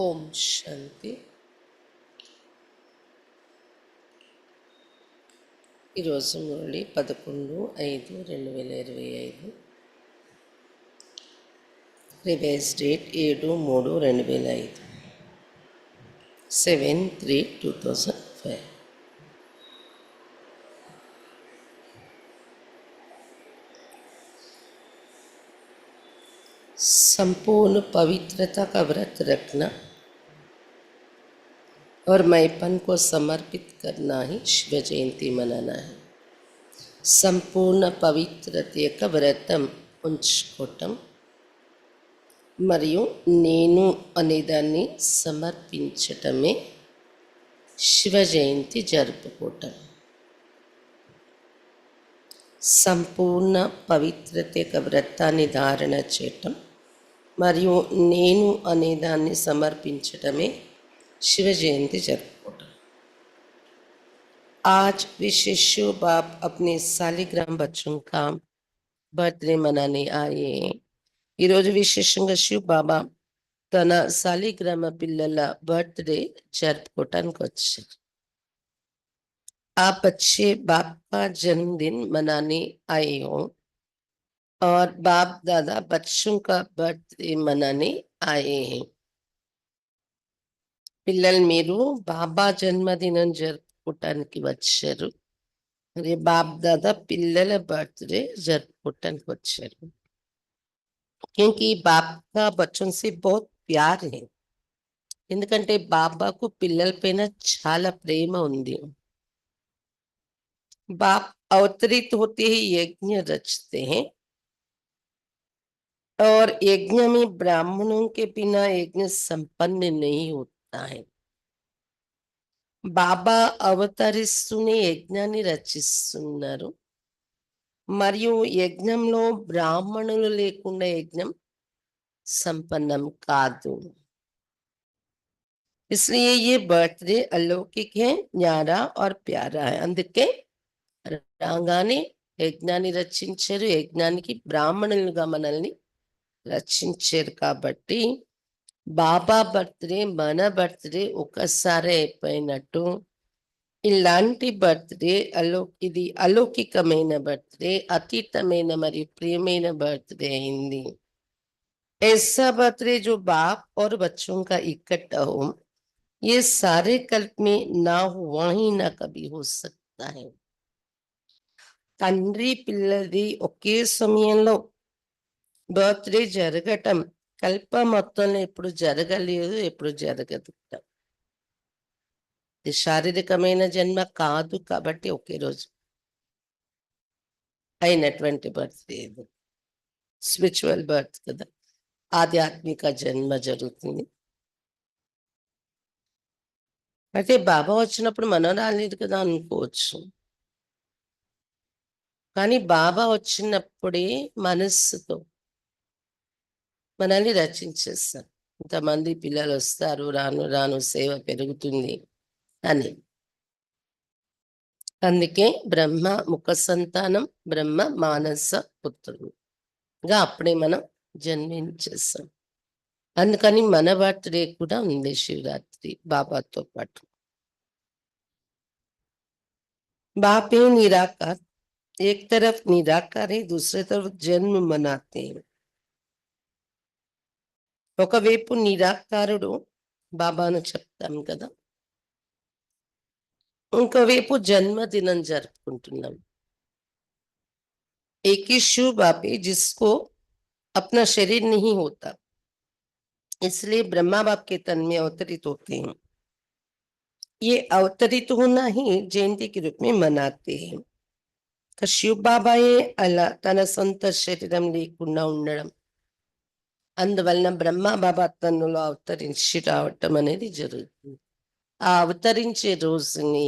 ఓం శాంతి. ఈరోజు Murali 11/5/2025. Revise date 7/3/2005, 7/3/2005. संपूर्ण पवित्रता का व्रत रखना और मैपन को समर्पित करना ही शिव जयंती मनाना है. సంపూర్ణ పవిత్రత యొక్క వ్రతం ఉంచుకోవటం మరియు నేను అనేదాన్ని సమర్పించటమే శివ జయంతి జరుపుకోవటం. సంపూర్ణ పవిత్రత యొక్క వ్రతాన్ని ధారణ చేయటం మరియు నేను అనేదాన్ని సమర్పించటమే శివ జయంతి జరుపుకోవటం. आज विशेष शिव बाप अपने सालिग्राम बच्चों का बर्थडे मनाने आए. ఈరోజు విశేషంగా శివ్ బాబా తన సాలిగ్రామ పిల్లల బర్త్డే జరుపుకోవటానికి వచ్చారు. आप बच्चे बाप का जन्मदिन मनाने आए हो और बाप दादा बच्चों का बर्थडे मनाने आए हैं. పిల్లలు మీరు బాబా జన్మదినం జరుపుకోవటానికి వచ్చారు. మరి బాప్ దాదా పిల్లల బర్త్డే జరుపుకోవటానికి వచ్చారు. क्योंकि बाप का बच्चों से बहुत प्यार है. ఎందుకంటే బాబాకు పిల్లల పైన చాలా ప్రేమ ఉంది. बाप अवतरित होते ही यज्ञ रचते हैं और यज्ञ में ब्राह्मणों के बिना यज्ञ संपन्न नहीं होता है. బాబా అవతరిస్తూనే యజ్ఞాన్ని రచిస్తున్నారు మరియు యజ్ఞంలో బ్రాహ్మణులు లేకుండా యజ్ఞం సంపన్నం కాదు. इसलिए ये बर्थडे अलौकिक है, न्यारा और प्यारा है. అందుకే రాగానే యజ్ఞాన్ని రచించారు, యజ్ఞానికి బ్రాహ్మణులుగా మనల్ని రచించారు. కాబట్టి బాబా బర్త్డే మన బర్త్డే ఒకసారి అయిపోయినట్టు ఇలాంటి బర్త్డే ఇది అలౌకికమైన బర్త్డే, అతీతమైన మరియు ప్రియమైన బర్త్డే అయింది. ऐसा बर्थडे जो बाप और बच्चों का इकट्ठा हो, ये सारे कल्प में ना हुआ ही ना कभी हो सकता है. తండ్రి పిల్లది ఒకే సమయంలో బర్త్డే జరగటం కల్ప మొత్తంలో ఎప్పుడు జరగలేదు, ఎప్పుడు జరగదు. ఇది శారీరకమైన జన్మ కాదు కాబట్టి ఒకే రోజు అయినటువంటి బర్త్డే ఇది స్పిరిచువల్ బర్త్ కదా, ఆధ్యాత్మిక జన్మ జరుగుతుంది. అయితే బాబా వచ్చినప్పుడు మనం రాలేదు కదా అనుకోవచ్చు, కానీ బాబా వచ్చినప్పుడే మనస్సుతో మనల్ని రచించేస్తారు. ఇంతమంది పిల్లలు వస్తారు, రాను రాను సేవ పెరుగుతుంది అని. అందుకే బ్రహ్మ ముఖ సంతానం, బ్రహ్మ మానస పుత్రుడుగా అప్పుడే మనం జన్మించేస్తాం. అందుకని మన బర్త్డే కూడా ఉంది శివరాత్రి బాబాతో పాటు. బాపే నిరాకార్, एक तरफ निराकार है, दूसरे तरफ जन्म मनाते हैं. ఒకవైపు నిరాకారుడు బాబాను చెప్తాం కదా, ఇంకోవైపు జన్మదినం జరుపుకుంటున్నాం. एक ही शिव बाप है जिसको अपना शरीर नहीं होता, इसलिए ब्रह्मा बाप के तन में अवतरित होते हैं. ये अवतरित होना ही जयंती के रूप में मनाते हैं. శివ్ బాబాయే అలా తన సొంత శరీరం లేకుండా ఉండడం, అందువలన బ్రహ్మ బాబా తన్నులో అవతరించి రావటం అనేది జరుగుతుంది. ఆ అవతరించే రోజుని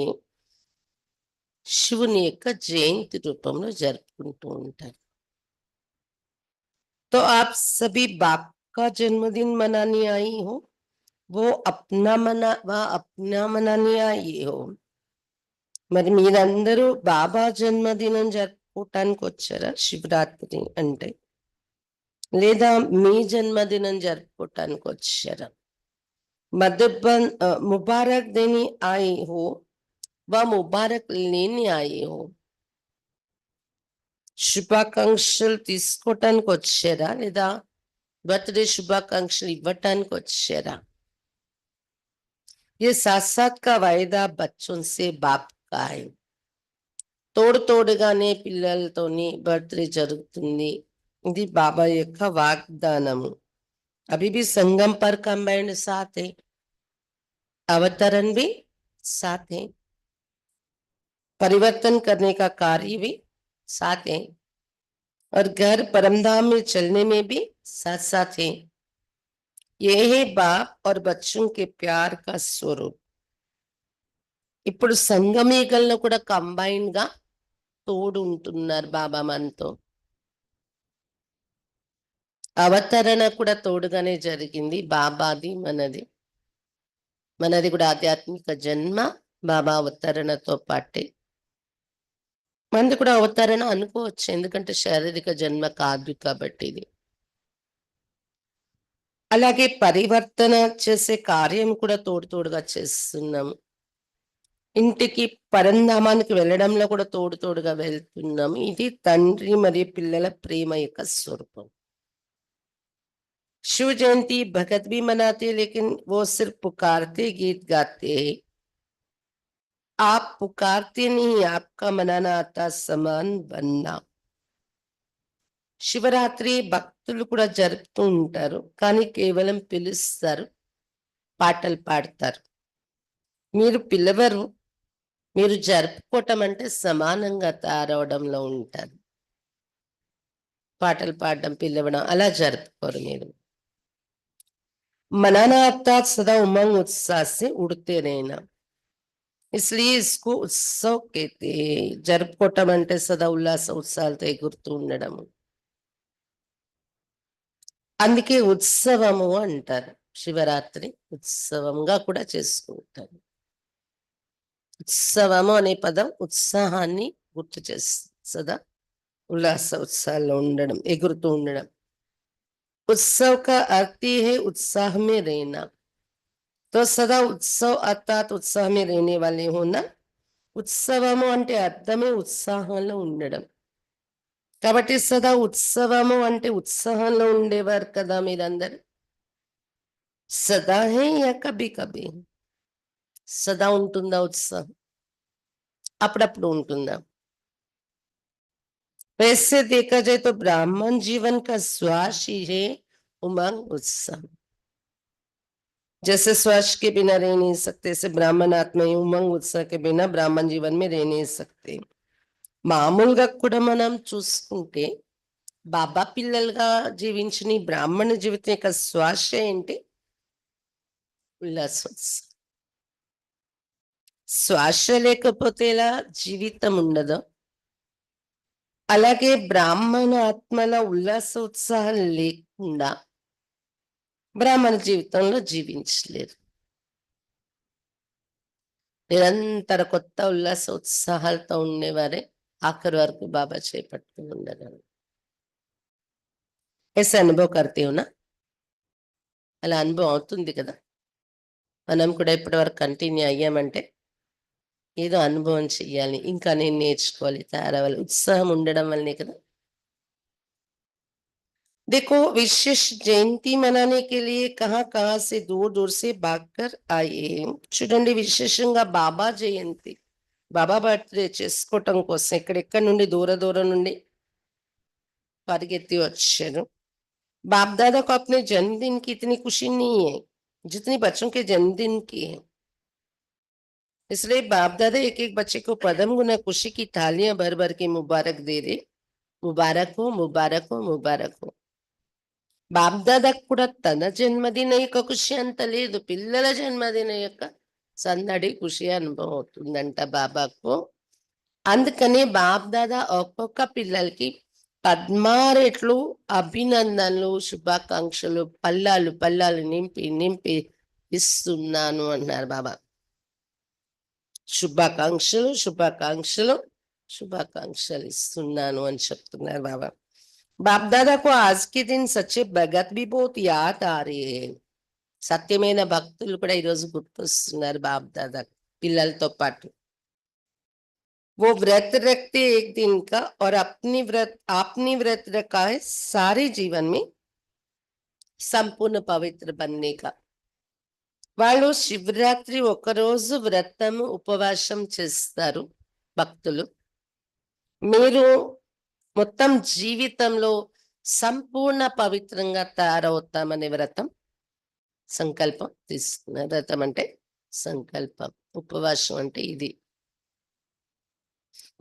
శివుని యొక్క జయంతి రూపంలో జరుపుకుంటూ ఉంటారు. तो आप सभी बाप का जन्मदिन मनाने आई हो, वो अपना मनाने आई हो. మరి మీరందరూ బాబా జన్మదినం జరుపుకోవటానికి వచ్చారా శివరాత్రి అంటే, లేదా మీ జన్మదినం జరుపుకోవటానికి వచ్చారా? मुबारक देनी आई हो व मुबारक लेनी आई हो, శుభాకాంక్షలు తీసుకోవటానికి వచ్చారా లేదా బర్త్డే శుభాకాంక్షలు ఇవ్వటానికి వచ్చారా? ये साथ साथ का वायदा बच्चों से बाप का है. తోడుగానే పిల్లలతోని బర్త్డే జరుగుతుంది. ఇది బాబా యొక్క వాగ్దానము. अभी भी संगम पर कंबाइंड साथ है, अवतरण भी साथ है, परिवर्तन करने का कार्य भी साथ है, और घर परमधाम में चलने में भी साथ साथ है. ये है बाप और बच्चों के प्यार का स्वरूप. ఇప్పుడు సంగమేకల్లో కూడా కంబైన్ గా తోడు ఉంటున్నారు బాబా మనతో. అవతరణ కూడా తోడుగానే జరిగింది. బాబాది మనది కూడా ఆధ్యాత్మిక జన్మ బాబా అవతరణతో పాటే. మనది కూడా అవతరణ అనుకోవచ్చు, ఎందుకంటే శారీరక జన్మ కాదు కాబట్టి ఇది. అలాగే పరివర్తన చేసే కార్యం కూడా తోడుగా చేస్తున్నాము. ఇంటికి పరంధామానికి వెళ్ళడంలో కూడా తోడుగా వెళ్తున్నాము. ఇది తండ్రి మరియు పిల్లల ప్రేమ యొక్క స్వరూపం. शिव जयंती भगत भी मनाते, लेकिन वो सिर्फ पुकारते, गीत गाते हैं. आप पुकारते नहीं, आपका मनाना आता समान बनना. శివరాత్రి భక్తులు కూడా జరుపుతూ ఉంటారు, కానీ కేవలం పిలుస్తారు, పాటలు పాడతారు. మీరు పిలవరు, మీరు జరుపుకోవటం అంటే సమానంగా తయారవడంలో ఉంటారు. పాటలు పాడడం, పిలవడం అలా జరుపుకోరు మీరు. मनाना अर्थात सदा उमंग उत्साह से उड़ते रहना, इसलिए इसको उत्सव कहते हैं. జరుపుకోవటం అంటే సదా ఉల్లాస ఉత్సాహాలతో ఎగురుతూ ఉండడం, అందుకే ఉత్సవము అంటారు. శివరాత్రి ఉత్సవంగా కూడా చేసుకుంటారు. ఉత్సవము అనే పదం ఉత్సాహాన్ని గుర్తు చేస్తుంది. సదా ఉల్లాస ఉత్సాహాల్లో ఉండడం, ఎగురుతూ ఉండడం. उत्सव का अर्थ ही है उत्साह में रहना. तो सदा उत्सव अर्थात उत्साह में रहने वाले होना. ఉత్సవము అంటే అర్థమే ఉత్సాహంలో ఉండడం. కాబట్టి సదా ఉత్సవము అంటే ఉత్సాహంలో ఉండేవారు కదా మీరందరూ. సదా హే యా కభీ కభీ? సదా ఉంటుందా ఉత్సాహం? అప్పుడప్పుడు ఉంటుందా? वैसे देखा जाए तो ब्राह्मण जीवन का श्वास ही है उमंग उत्साह. जैसे श्वास के बिना रह नहीं सकते, ऐसे ब्राह्मण आत्मा ही उमंग उत्साह के बिना ब्राह्मण जीवन में रह नहीं सकते. మామూలుగా కూడా మనం చూసుకుంటే బాబా పిల్లలుగా జీవించిన బ్రాహ్మణ జీవితం యొక్క శ్వాస ఏంటి? ఉల్లాసోత్సవం. శ్వాస లేకపోతే ఎలా జీవితం ఉండదు. అలాగే బ్రాహ్మణ ఆత్మల ఉల్లాస ఉత్సాహం లేకుండా బ్రాహ్మణ జీవితంలో జీవించలేరు. నిరంతర కొత్త ఉల్లాస ఉత్సాహాలతో ఉండేవారే ఆఖరి వరకు బాబా చేపట్టుకుని ఉండగలరు. ऐसा अनुभव करते हो ना? అలా అనుభవం అవుతుంది కదా. మనం కూడా ఇప్పటి వరకు కంటిన్యూ అయ్యామంటే ఏదో అనుభవం చెయ్యాలి, ఇంకా నేను నేర్చుకోవాలి, తయారవ్వాలి, ఉత్సాహం ఉండడం వల్లనే కదా. देखो, विशेष जयंती मनाने के लिए कहाँ से दूर से भागकर आए. చూడండి, విశేషంగా బాబా జయంతి, బాబా బర్త్డే చేసుకోవటం కోసం ఎక్కడెక్కడి నుండి దూరం నుండి పరిగెత్తి వచ్చారు. बाप दादा को अपने जन्मदिन की इतनी खुशी नहीं है जितनी बच्चों के जन्मदिन की है. इसलिए बाप दादा एक बच्चे को पदम गुना खुशी की थालियां भर के मुबारक दे रहे. मुबारक हो, मुबारक हो, मुबारक हो. బాప్ దాదాకు కూడా తన జన్మదిన యొక్క ఖుషి అంత లేదు, పిల్లల జన్మదిన యొక్క సందడి ఖుషి అనుభవం అవుతుందంట బాబాకు. అందుకనే బాప్ దాదా ఒక్కొక్క పిల్లలకి 16 రెట్లు అభినందనలు, శుభాకాంక్షలు, పల్లాలు నింపి ఇస్తున్నాను అన్నారు బాబా. శుభాకాంక్షలు ఇస్తున్నాను అని చెప్తున్నారు బాబా. बाप दादा को आज के दिन सच्चे भगत भी बहुत याद आ रहे हैं. సత్యమైన భక్తులు కూడా ఈరోజు గుర్తొస్తున్నారు బాబు దాదా పిల్లలతో పాటు. वो व्रत रखते एक दिन का और आपने व्रत रखा है सारे जीवन में संपूर्ण पवित्र बनने का. వాళ్ళు శివరాత్రి ఒకరోజు వ్రతము ఉపవాసం చేస్తారు భక్తులు. మీరు మొత్తం జీవితంలో సంపూర్ణ పవిత్రంగా తయారవుతామనే వ్రతం సంకల్పం తీసుకున్నారు. వ్రతం అంటే సంకల్పం, ఉపవాసం అంటే ఇది.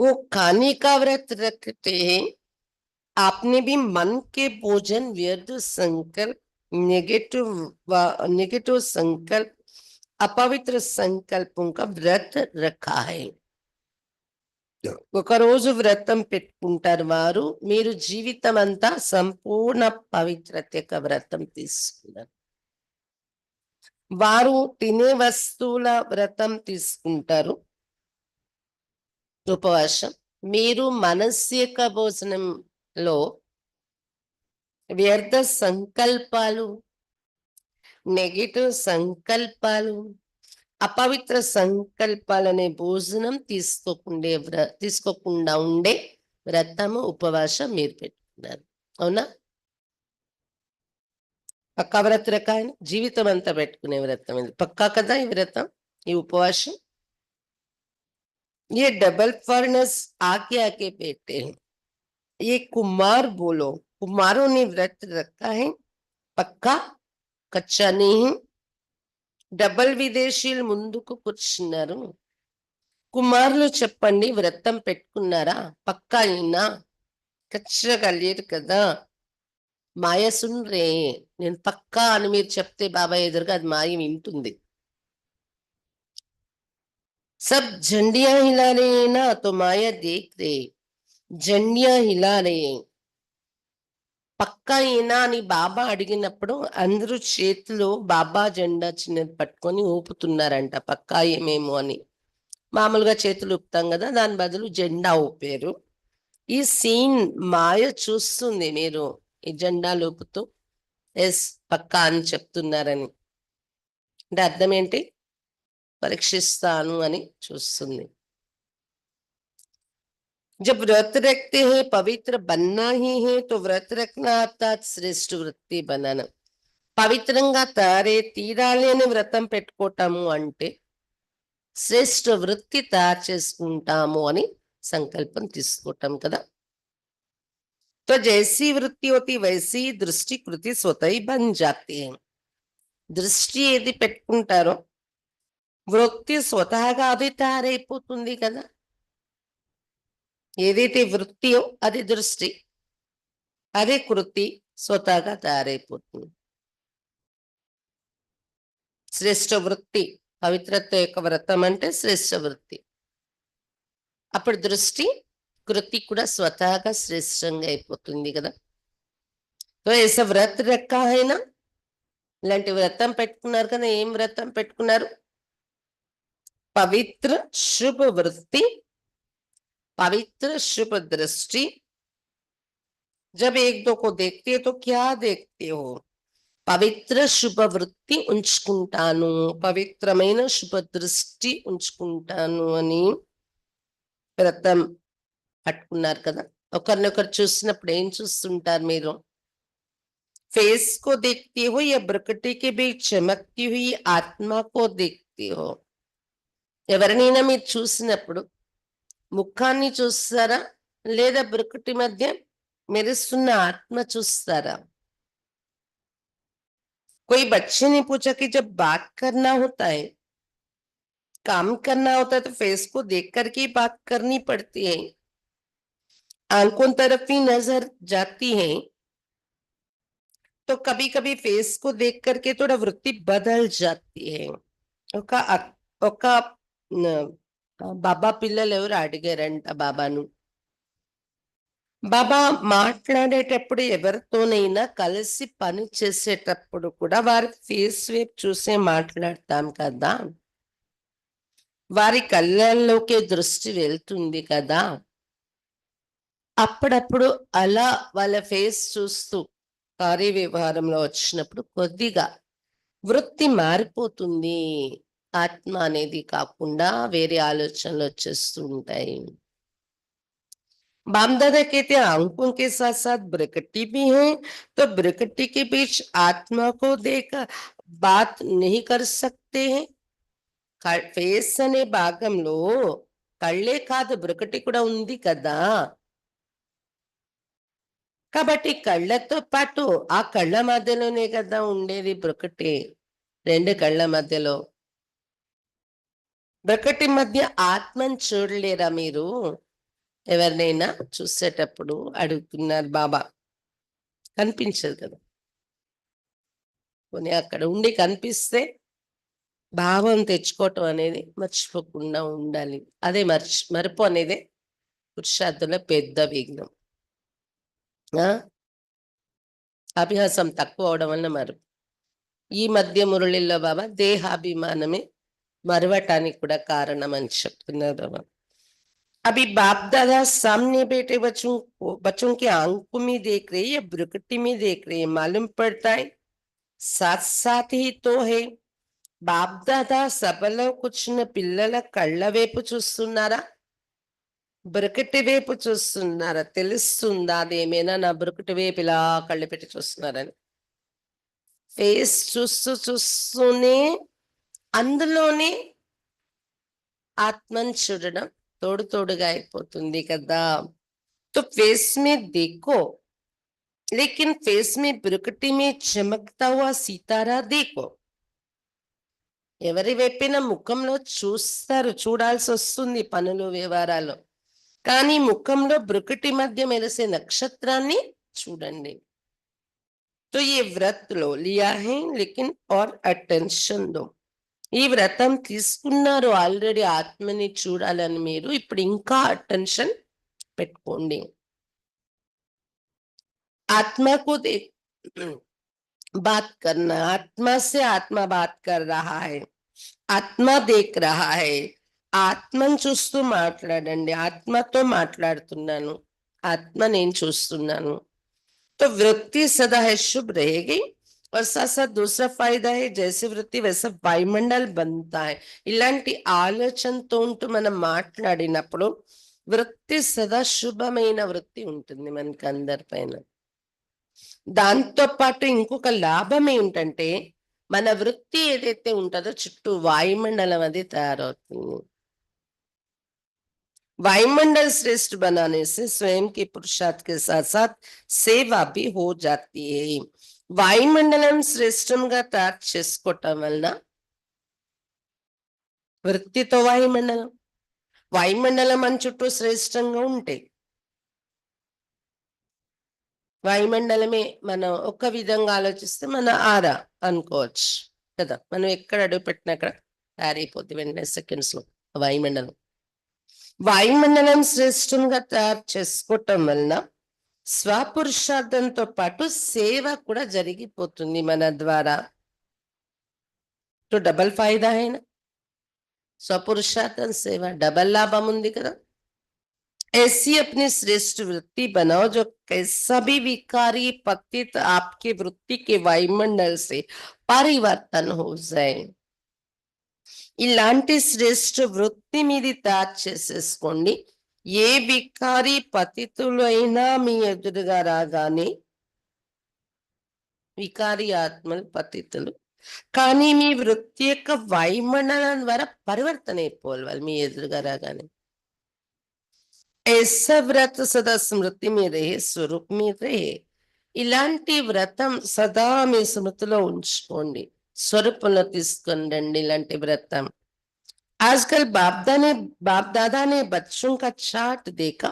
वो खाने का व्रत रखते हैं. आपने भी मन के भोजन व्यर्थ संकल्प नेगेटिव संकल्प अपवित्र संकल्पों का व्रत रखा है. ఒక రోజు వ్రతం పెట్టుకుంటారు వారు. మీరు జీవితం అంతా సంపూర్ణ పవిత్రత యొక్క వ్రతం తీసుకున్నారు. వారు తినే వస్తువుల వ్రతం తీసుకుంటారు, ఉపవాసం. మీరు మనస్సు యొక్క భోజనంలో వ్యర్థ సంకల్పాలు, నెగటివ్ సంకల్పాలు, అపవిత్ర సంకల్పాలనే భోజనం తీసుకోకుండా ఉండే వ్రతము, ఉపవాసం మీరు పెట్టుకున్నారు. అవునా? పక్కా వ్రత రకాయన జీవితం అంతా పెట్టుకునే వ్రతం ఇది. పక్కా కదా ఈ వ్రతం, ఈ ఉపవాసం. ये डबल फर्नेस आके आके बैठे हैं. ये कुमार बोलो, कुमारों ने व्रत रखा है पक्का, कच्चा नहीं. డబల్ విదేశీయులు ముందుకు కూర్చున్నారు. కుమారులు చెప్పండి, వ్రతం పెట్టుకున్నారా? పక్కా అయినా ఖచ్చితంగా లేరు కదా. మాయ సున్రే, నేను పక్కా అని మీరు చెప్తే బాబా ఎదురుగా అది మాయ వింటుంది. सब झंडियां हिला रहे हैं ना, तो माया देख रहे. झंडियां हिला रहे हैं. పక్కా అయినా అని బాబా అడిగినప్పుడు అందరూ చేతిలో బాబా జెండా చిన్నది పట్టుకొని ఊపుతున్నారంట. పక్కా ఏమేమో అని. మామూలుగా చేతులు ఊపుతాం కదా, దాని బదులు జెండా ఊపారు. ఈ సీన్ మాయ చూస్తుంది, మీరు ఈ జెండా ఊపుతూ ఎస్ పక్కా అని చెప్తున్నారని. అంటే అర్థం ఏంటి? పరీక్షిస్తాను అని చూస్తుంది. जब व्रत रखते हैं पवित्र बनना ही है, तो व्रत रखना अर्थात श्रेष्ठ वृत्ति बनाना. పవిత్రంగా తయారే తీరాలి అని వ్రతం పెట్టుకోవటము అంటే శ్రేష్ఠ వృత్తి తయారు చేసుకుంటాము అని సంకల్పం తీసుకోవటం కదా. तो जैसी वृत्ति होती वैसी दृष्टि कृति स्वतः ही बन जाती है. దృష్టి ఏది పెట్టుకుంటారో వృత్తి స్వతహాగా అది తయారైపోతుంది కదా. ఏదైతే వృత్తియో అది దృష్టి, అదే కృతి స్వతహాగా తయారైపోతుంది. శ్రేష్ఠ వృత్తి, పవిత్రత యొక్క వ్రతం అంటే శ్రేష్ఠ వృత్తి. అప్పుడు దృష్టి, కృతి కూడా స్వతహాగా శ్రేష్టంగా అయిపోతుంది కదా. तो ऐसा व्रत रखा है ना, ఇలాంటి వ్రతం పెట్టుకున్నారు కదా. ఏం వ్రతం పెట్టుకున్నారు? పవిత్ర శుభ వృత్తి, पवित्र शुभ दृष्टि. जब एक दो को देखते हो तो क्या देखते हो? పవిత్ర శుభ వృత్తి ఉంచుకుంటాను, పవిత్రమైన శుభ దృష్టి ఉంచుకుంటాను అని వ్రతం పట్టుకున్నారు కదా. ఒకరినొకరు చూసినప్పుడు ఏం చూస్తుంటారు మీరు? फेस को देखते हो या ब्रकटी के बीच चमकती हुई आत्मा को देखते हो? ఎవరినైనా మీరు చూసినప్పుడు ముఖాన్ని చూస్తారా, లేదా బ్రకటి మధ్య మెరుస్తున్న ఆత్మ చూస్తారా? कोई बच्चे ने पूछा कि जब बात करना होता है, काम करना होता है, तो फेस को देख करके बात करनी पड़ती है, आंखों तरफ ही नजर जाती है. तो कभी कभी फेस को देख करके थोड़ा वृत्ति बदल जाती है. ఒక బాబా పిల్లలు ఎవరు అడిగారంట బాబాను, బాబా మాట్లాడేటప్పుడు ఎవరితోనైనా కలిసి పని చేసేటప్పుడు కూడా వారి ఫేస్ వైపు చూసే మాట్లాడతాం కదా, వారి కళ్ళల్లోకి దృష్టి వెళ్తుంది కదా. అప్పుడప్పుడు అలా వాళ్ళ ఫేస్ చూస్తూ కార్య వ్యవహారంలో వచ్చినప్పుడు కొద్దిగా వృత్తి మారిపోతుంది. ఆత్మ అనేది కాకుండా వేరే ఆలోచనలు వచ్చేస్తూ ఉంటాయి. बाप दादा कहते हैं अंकों के साथ साथ ब्रकटी भी हैं, तो ब्रकटी के बीच आत्मा को देख बात नहीं कर सकते हैं. ఫేస్ అనే భాగంలో కళ్ళే కాదు బ్రకటి కూడా ఉంది కదా. కాబట్టి కళ్ళతో పాటు ఆ కళ్ళ మధ్యలోనే కదా ఉండేది బ్రకటి. రెండు కళ్ళ మధ్యలో బ్రకటి మధ్య ఆత్మని చూడలేరా మీరు? ఎవరినైనా చూసేటప్పుడు అడుగుతున్నారు బాబా. కనిపించదు కదా. పోనీ అక్కడ ఉండి కనిపిస్తే భావం తెచ్చుకోవటం అనేది మర్చిపోకుండా ఉండాలి. అదే మరుపు అనేది పురుషార్థంలో పెద్ద విఘ్నం. అభ్యాసం తక్కువ అవడం వలన మరుపు. ఈ మధ్య మురళిలో బాబా దేహాభిమానమే మరవటానికి కూడా కారణం అని చెప్తున్నారు బాబా. अभी बाप दादा सामने बैठे बच्चों के आंखों में देख रहे या ब्रुकटी में देख रहे मालूम पड़ता है साथ साथ ही तो है. బాప్ దాదా సభలో కూర్చున్న పిల్లల కళ్ళ వైపు చూస్తున్నారా, బ్రుకటి వైపు చూస్తున్నారా? తెలుస్తుందా అదేమైనా నా బ్రుకటి వైపు ఇలా కళ్ళు పెట్టి చూస్తున్నారని? ఫేస్ చూస్తూనే అందులోనే ఆత్మని చూడడం తోడుగా అయిపోతుంది కదా. तो फेस में देखो लेकिन फेस में ब्रुकटी में चमकता हुआ सितारा देखो. ఎవరి వైపున ముఖంలో చూస్తారు, చూడాల్సి వస్తుంది పనులు వ్యవహారాలు, కానీ ముఖంలో బ్రుకటి మధ్య మెరిసే నక్షత్రాన్ని చూడండి. तो ये व्रत लो लिया है लेकिन और अटेंशन दो. ఈ వ్రతం తీసుకున్నారు ఆల్రెడీ ఆత్మని చూడాలని మీరు, ఇప్పుడు ఇంకా అటెన్షన్ పెట్టుకోండి. आत्मा को देख बात करना, आत्मा से आत्मा बात कर रहा है, ఆత్మ దేక్ రహా హై. ఆత్మను చూస్తూ మాట్లాడండి. ఆత్మతో మాట్లాడుతున్నాను, ఆత్మ నేను చూస్తున్నాను. तो वृत्ति सदा है शुभ रहेगी और साथ साथ दूसरा फायदा है जैसे वृत्ति वैसा वायुमंडल बनता है. ఇలాంటి ఆలోచనతో ఉంటూ మనం మాట్లాడినప్పుడు వృత్తి సదా శుభమైన వృత్తి ఉంటుంది మనకి అందరిపైన. దాంతో పాటు ఇంకొక లాభం ఏంటంటే మన వృత్తి ఏదైతే ఉంటుందో చుట్టూ వాయుమండలం అది తయారవుతుంది. वायुमंडल श्रेष्ठ बनाने से स्वयं के पुरुषार्थ के साथ साथ सेवा भी हो जाती है. వాయుమండలం శ్రేష్టంగా తయారు చేసుకోవటం వలన వృత్తితో వాయుమండలం మన చుట్టూ శ్రేష్టంగా ఉంటాయి. వాయుమండలమే మనం ఒక విధంగా ఆలోచిస్తే మన ఆరా అనుకోవచ్చు కదా. మనం ఎక్కడ అడుగు పెట్టినా అక్కడ తయారైపోతుంది వెంటనే సెకండ్స్ లో వాయుమండలం. వాయుమండలం శ్రేష్టంగా తయారు చేసుకోవటం వలన స్వపురుషార్థంతో పాటు సేవ కూడా జరిగిపోతుంది మన ద్వారా. డబల్ ఫాయిదా అయినా स्वपुरुषार्थन सेवा डबल लाभम ఉంది కదా. ऐसी अपनी श्रेष्ठ वृत्ति बनाओ जो कैसा भी विकारी पतित आपके वृत्ति के वायुमंडल से परिवर्तन हो जाए. ఇలాంటి శ్రేష్ఠ వృత్తి మీది తయారు చేసేసుకోండి. ఏ వికారి పతితులు అయినా మీ ఎదురుగా రాగానే, వికారి ఆత్మలు పతితులు, కానీ మీ వృత్తి యొక్క వాయుమండలం ద్వారా పరివర్తన అయిపోవాలి వాళ్ళు మీ ఎదురుగా రాగానే. ऐसा व्रत सदा स्मृति में रहे, स्वरूप में रहे. ఇలాంటి వ్రతం సదా మీ స్మృతిలో ఉంచుకోండి, స్వరూపంలో తీసుకొని రండి ఇలాంటి వ్రతం. आजकल बाप दादा ने बच्चों का चार्ट देखा,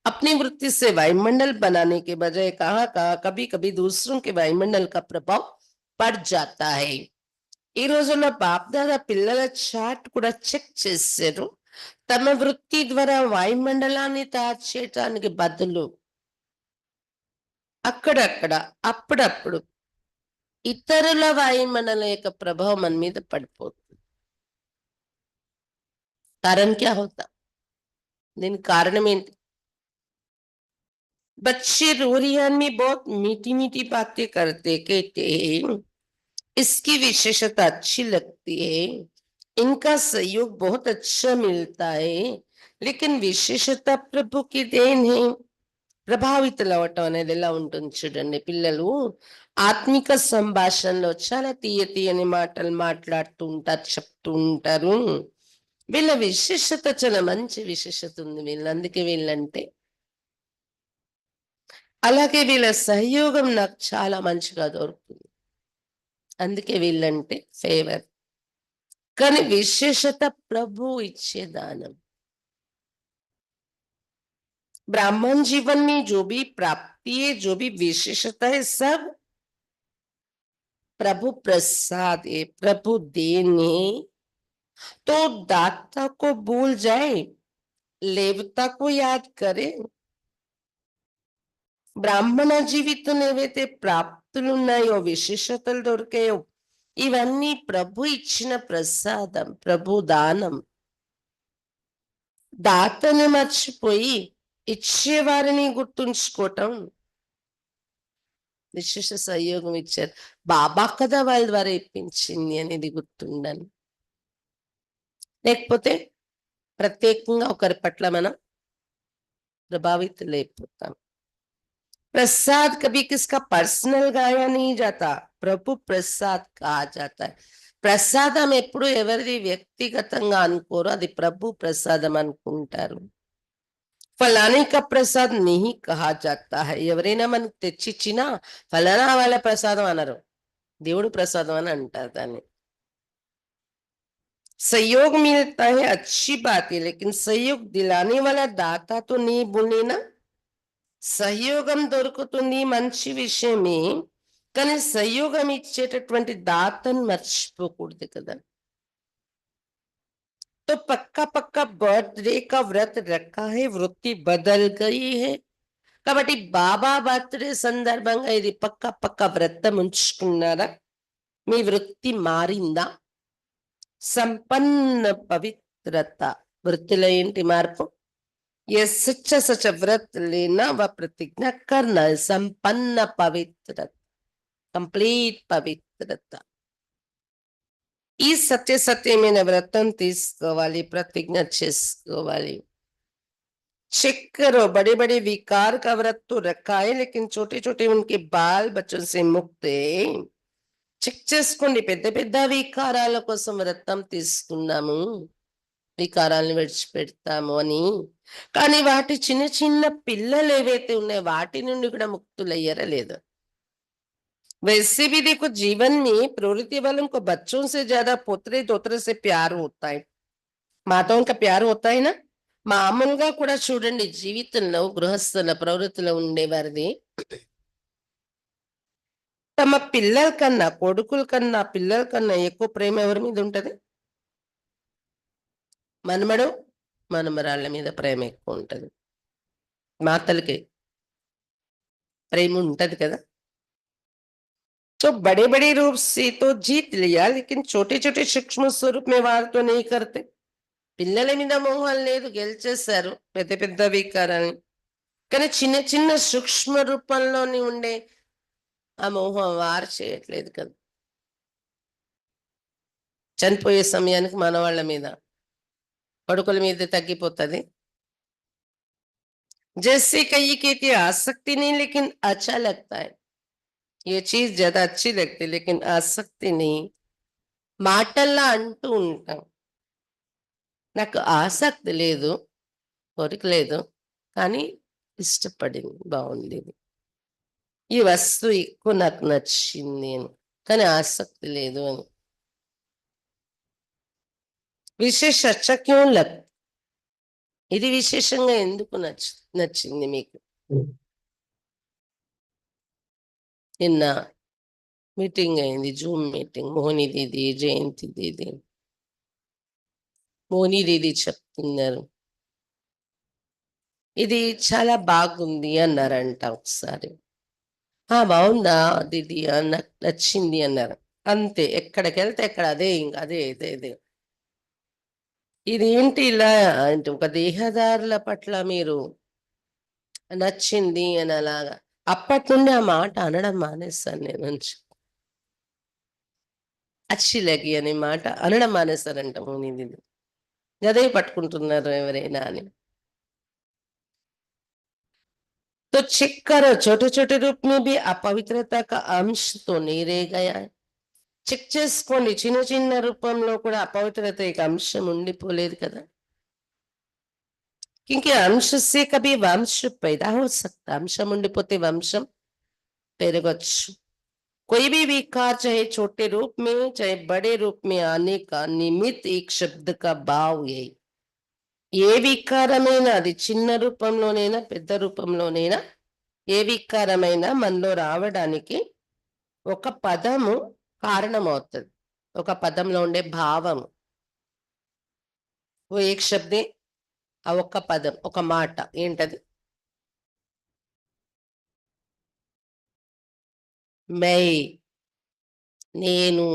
अपनी वृत्ति से वायुमंडल बनाने के बजाय कहा कभी कभी दूसरों के वायुमंडल का प्रभाव पड़ जाता है. ఈ రోజుల్లో బాప్ దాదా పిల్లల చార్ట్ కూడా చెక్ చేశారు. తమ వృత్తి ద్వారా వాయుమండలాన్ని తయారు చేయటానికి బదులు అక్కడక్కడ అప్పుడప్పుడు ఇతరుల వాయుమండలం యొక్క ప్రభావం మన మీద పడిపోతుంది. कारण क्या होता, దీనికి కారణం ఏంటి? बच्चे रोरियान में बहुत मीठी मीठी बातें करते कहते हैं इसकी विशेषता अच्छी लगती है, इनका सहयोग बहुत अच्छा मिलता है, लेकिन विशेषता प्रभु की देन है. ప్రభావితులు అవటం అనేది ఎలా ఉంటుంది చూడండి. పిల్లలు ఆత్మిక సంభాషణలో చాలా తీయని మాటలు మాట్లాడుతూ ఉంటారు, చెప్తూ ఉంటారు. వీళ్ళ విశేషత చాలా మంచి విశేషత ఉంది వీళ్ళు, అందుకే వీళ్ళంటే. అలాగే వీళ్ళ సహయోగం నాకు చాలా మంచిగా దొరుకుతుంది, అందుకే వీళ్ళంటే ఫేవర్. కానీ విశేషత ప్రభు ఇచ్చే దానం. ब्राह्मण जीवन में जो भी प्राप्ति है, जो भी विशेषता है, सब प्रभु प्रसाद है, प्रभु देन है. तो दाता को भूल जाए, लेवता को याद करे. బ్రాహ్మణ జీవితం ఏవైతే ప్రాప్తులు ఉన్నాయో, విశేషతలు దొరికాయో, ఇవన్నీ ప్రభు ఇచ్చిన ప్రసాదం, ప్రభు దానం. దాతని మర్చిపోయి ఇచ్చేవారిని గుర్తుంచుకోవటం. విశేష సహయోగం ఇచ్చారు, బాబా కదా వాళ్ళ ద్వారా ఇప్పించింది అనేది గుర్తుండాలి. లేకపోతే ప్రత్యేకంగా ఒకరి పట్ల మనం ప్రభావితులైపోతాం. प्रसाद कभी किसका पर्सनल गाया नहीं जाता, प्रभु प्रसाद कहा जाता है. ప్రసాదం ఎప్పుడు ఎవరిది వ్యక్తిగతంగా అనుకోరు, అది ప్రభు ప్రసాదం అనుకుంటారు. ఫలానే కా ప్రసాద్ नहीं कहा जाता है. ఎవరైనా మనకు తెచ్చిచ్చినా ఫలానా వాళ్ళ ప్రసాదం అనరు, దేవుడు ప్రసాదం అని అంటారు దాన్ని. सहयोग मिलता है अच्छी बात है, लेकिन सहयोग दिलाने वाला दाता तो नहीं बोले ना. సహయోగం దొరుకుతుంది మంచి విషయమే, కానీ సహయోగం ఇచ్చేటటువంటి దాతను మర్చిపోకూడదు కదా. तो पक्का पक्का बर्थडे का व्रत रखा है, वृत्ति बदल गई है. కాబట్టి బాబా బర్త్డే సందర్భంగా ఇది పక్కా పక్కా వ్రతం ఉంచుకున్నారా, మీ వృత్తి మారిందా? సంపన్న పవిత్రత, వృత్తిలో ఏంటి మార్పు? ये सच्चा व्रत लेना व प्रतिज्ञा करना, संपन्न पवित्रता, कंप्लीट पवित्रता. ఈ సత్యమైన వ్రతం తీసుకోవాలి, ప్రతిజ్ఞ చేసుకోవాలి. चेक करो, बड़े बड़े विकार का व्रत तो रखा है, लेकिन छोटे छोटे उनके बाल बच्चों से मुक्त है. చెక్ చేసుకోండి, పెద్ద పెద్ద వికారాల కోసం వ్రతం తీసుకున్నాము, వికారాలను విడిచిపెడతాము అని. కానీ వాటి చిన్న చిన్న పిల్లలు ఏవైతే ఉన్నాయో వాటి నుండి కూడా ముక్తులయ్యారా లేదు. वैसे भी देखो, जीवन में प्रवृत्ति वालों को बच्चों से ज्यादा पोतरे दोतरे से प्यार होता है, మాతాओं का प्यार होता है ना. మామూలుగా కూడా చూడండి, జీవితంలో గృహస్థుల ప్రవృత్తిలో ఉండేవారిది తమ పిల్లల కన్నా, కొడుకుల కన్నా, పిల్లల కన్నా ఎక్కువ ప్రేమ ఎవరి మీద ఉంటది? మనమడు మనమరాళ్ళ మీద ప్రేమ ఎక్కువ ఉంటది. మాతలకి ప్రేమ ఉంటది కదా. तो बड़े बड़े रूप से तो जीत लिया, लेकिन छोटे छोटे सूक्ष्म स्वरूप में वार तो नहीं करते. పిల్లల మీద మోహం లేదు, గెలిచేశారు పెద్ద పెద్ద వికారాన్ని, కానీ చిన్న చిన్న సూక్ష్మ రూపంలోని ఉండే ఆ మోహం వారు చేయట్లేదు కదా. చనిపోయే సమయానికి మనవాళ్ళ మీద, కొడుకుల మీద తగ్గిపోతుంది. जैसे कई कहती आसक्ति नहीं, लेकिन अच्छा लगता है. ये चीज ज्यादा अच्छी लगती, लेकिन ఆసక్తి नहीं. మాటల్లా అంటూ ఉంటాం, నాకు ఆసక్తి లేదు, కోరిక లేదు, కానీ ఇష్టపడింది, బాగుంది, ఈ వస్తువు ఎక్కువ నాకు నచ్చింది అని, కానీ ఆసక్తి లేదు అని. విశేష अच्छा क्यों लग, ఇది విశేషంగా ఎందుకు నచ్చింది మీకు? నిన్న మీటింగ్ అయింది, జూమ్ మీటింగ్. మోహిని దీది, జయంతి దీది, మోహిని దీది చెప్తున్నారు, ఇది చాలా బాగుంది అన్నారంట. ఒకసారి బాగుందా దీది, నాకు నచ్చింది అన్నారు. అంతే, ఎక్కడికి వెళ్తే ఎక్కడ అదే, ఇంకా అదే ఇదే ఇదే. ఇదేంటి ఇలా అంటే, ఒక దేహదారుల పట్ల మీరు నచ్చింది అని అలాగా. అప్పటి నుండి ఆ మాట అనడం మానేస్తాను నేను. అచ్చి లగి అనే మాట అనడం మానేస్తారంట మునిది. గదే పట్టుకుంటున్నారు ఎవరైనా అని. तो चेक करो, छोटे छोटे रूप में भी अपवित्रता का अंश तो नहीं रह गया है. చెక్ చేసుకోండి, చిన్న చిన్న రూపంలో కూడా అపవిత్రత ఇక అంశం ఉండిపోలేదు కదా. क्योंकि अंश से कभी वंश पैदा हो सकता, अंशం ఉండిపోతే వంశం పెరగచ్చు. कोई भी विकार चाहे छोटे रूप में चाहे बड़े रूप में आने का निमित्त एक शब्द का भाव यही. ఏ వికారమైనా అది చిన్న రూపంలోనైనా పెద్ద రూపంలోనైనా ఏ వికారమైనా మనలో రావడానికి ఒక పదము కారణమవుతుంది. ఒక పదంలో ఉండే భావము. ఓ ఏక్ శబ్దే, ఆ ఒక్క పదం, ఒక మాట ఏంటది? మై, నేను.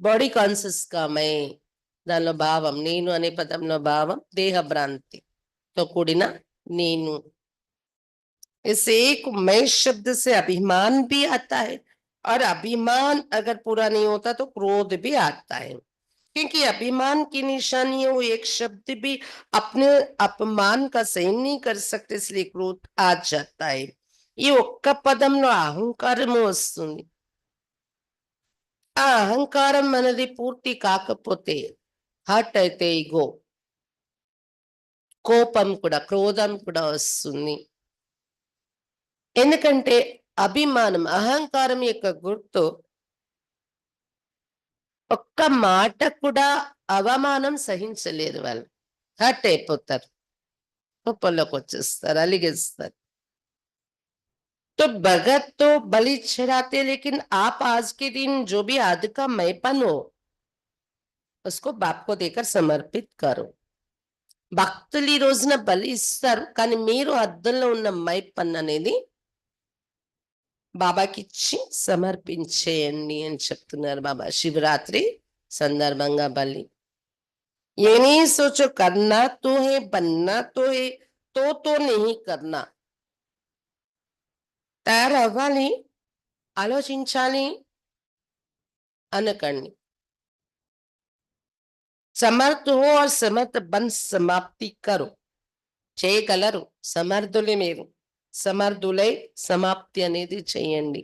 బాడీ కాన్షియస్ గా మై, దానిలో భావం, నేను అనే పదంలో భావం దేహ భ్రాంతితో కూడిన నేను. इस एक मैं शब्द से अभिमान भी आता है, और अभिमान अगर पूरा नहीं होता तो क्रोध भी आता है. क्योंकि अभिमान की निशानी है, वो एक शब्द भी अपने अपमान का सहन नहीं कर सकते, इसलिए क्रोध आ जाता है. ఈ ఒక్క పదంలో అహంకారము వస్తుంది. ఆ అహంకారం మనది పూర్తి కాకపోతే హర్ట్ అయితే ఇగో, కోపం కూడా, క్రోధం కూడా వస్తుంది. ఎందుకంటే అభిమానం, అహంకారం యొక్క గుర్తు ఒక్క మాట కూడా అవమానం సహించలేరు వాళ్ళు. హర్ట్ అయిపోతారు, కోపంలోకి వచ్చేస్తారు, అలిగేస్తారు. तो भगत तो बलि चढ़ाते, लेकिन आप आज के दिन जो भी आदि का मैपन हो उसको बाप को देकर समर्पित करो. భక్తులు ఈ రోజున బలి ఇస్తారు, కానీ మీరు అద్దంలో ఉన్న మైపన్ అనేది బాబాకి ఇచ్చి సమర్పించేయండి అని చెప్తున్నారు బాబా. శివరాత్రి సందర్భంగా బలి. ये नहीं सोचो करना तो है, बनना तो है, तो नहीं करना. తయారవ్వాలి, ఆలోచించాలి అనకండి. సమర్థ हो और समर्थ बन समाप्ति करो. చేయగలరు, సమర్థులే మీరు, సమర్థులై సమాప్తి అనేది చేయండి.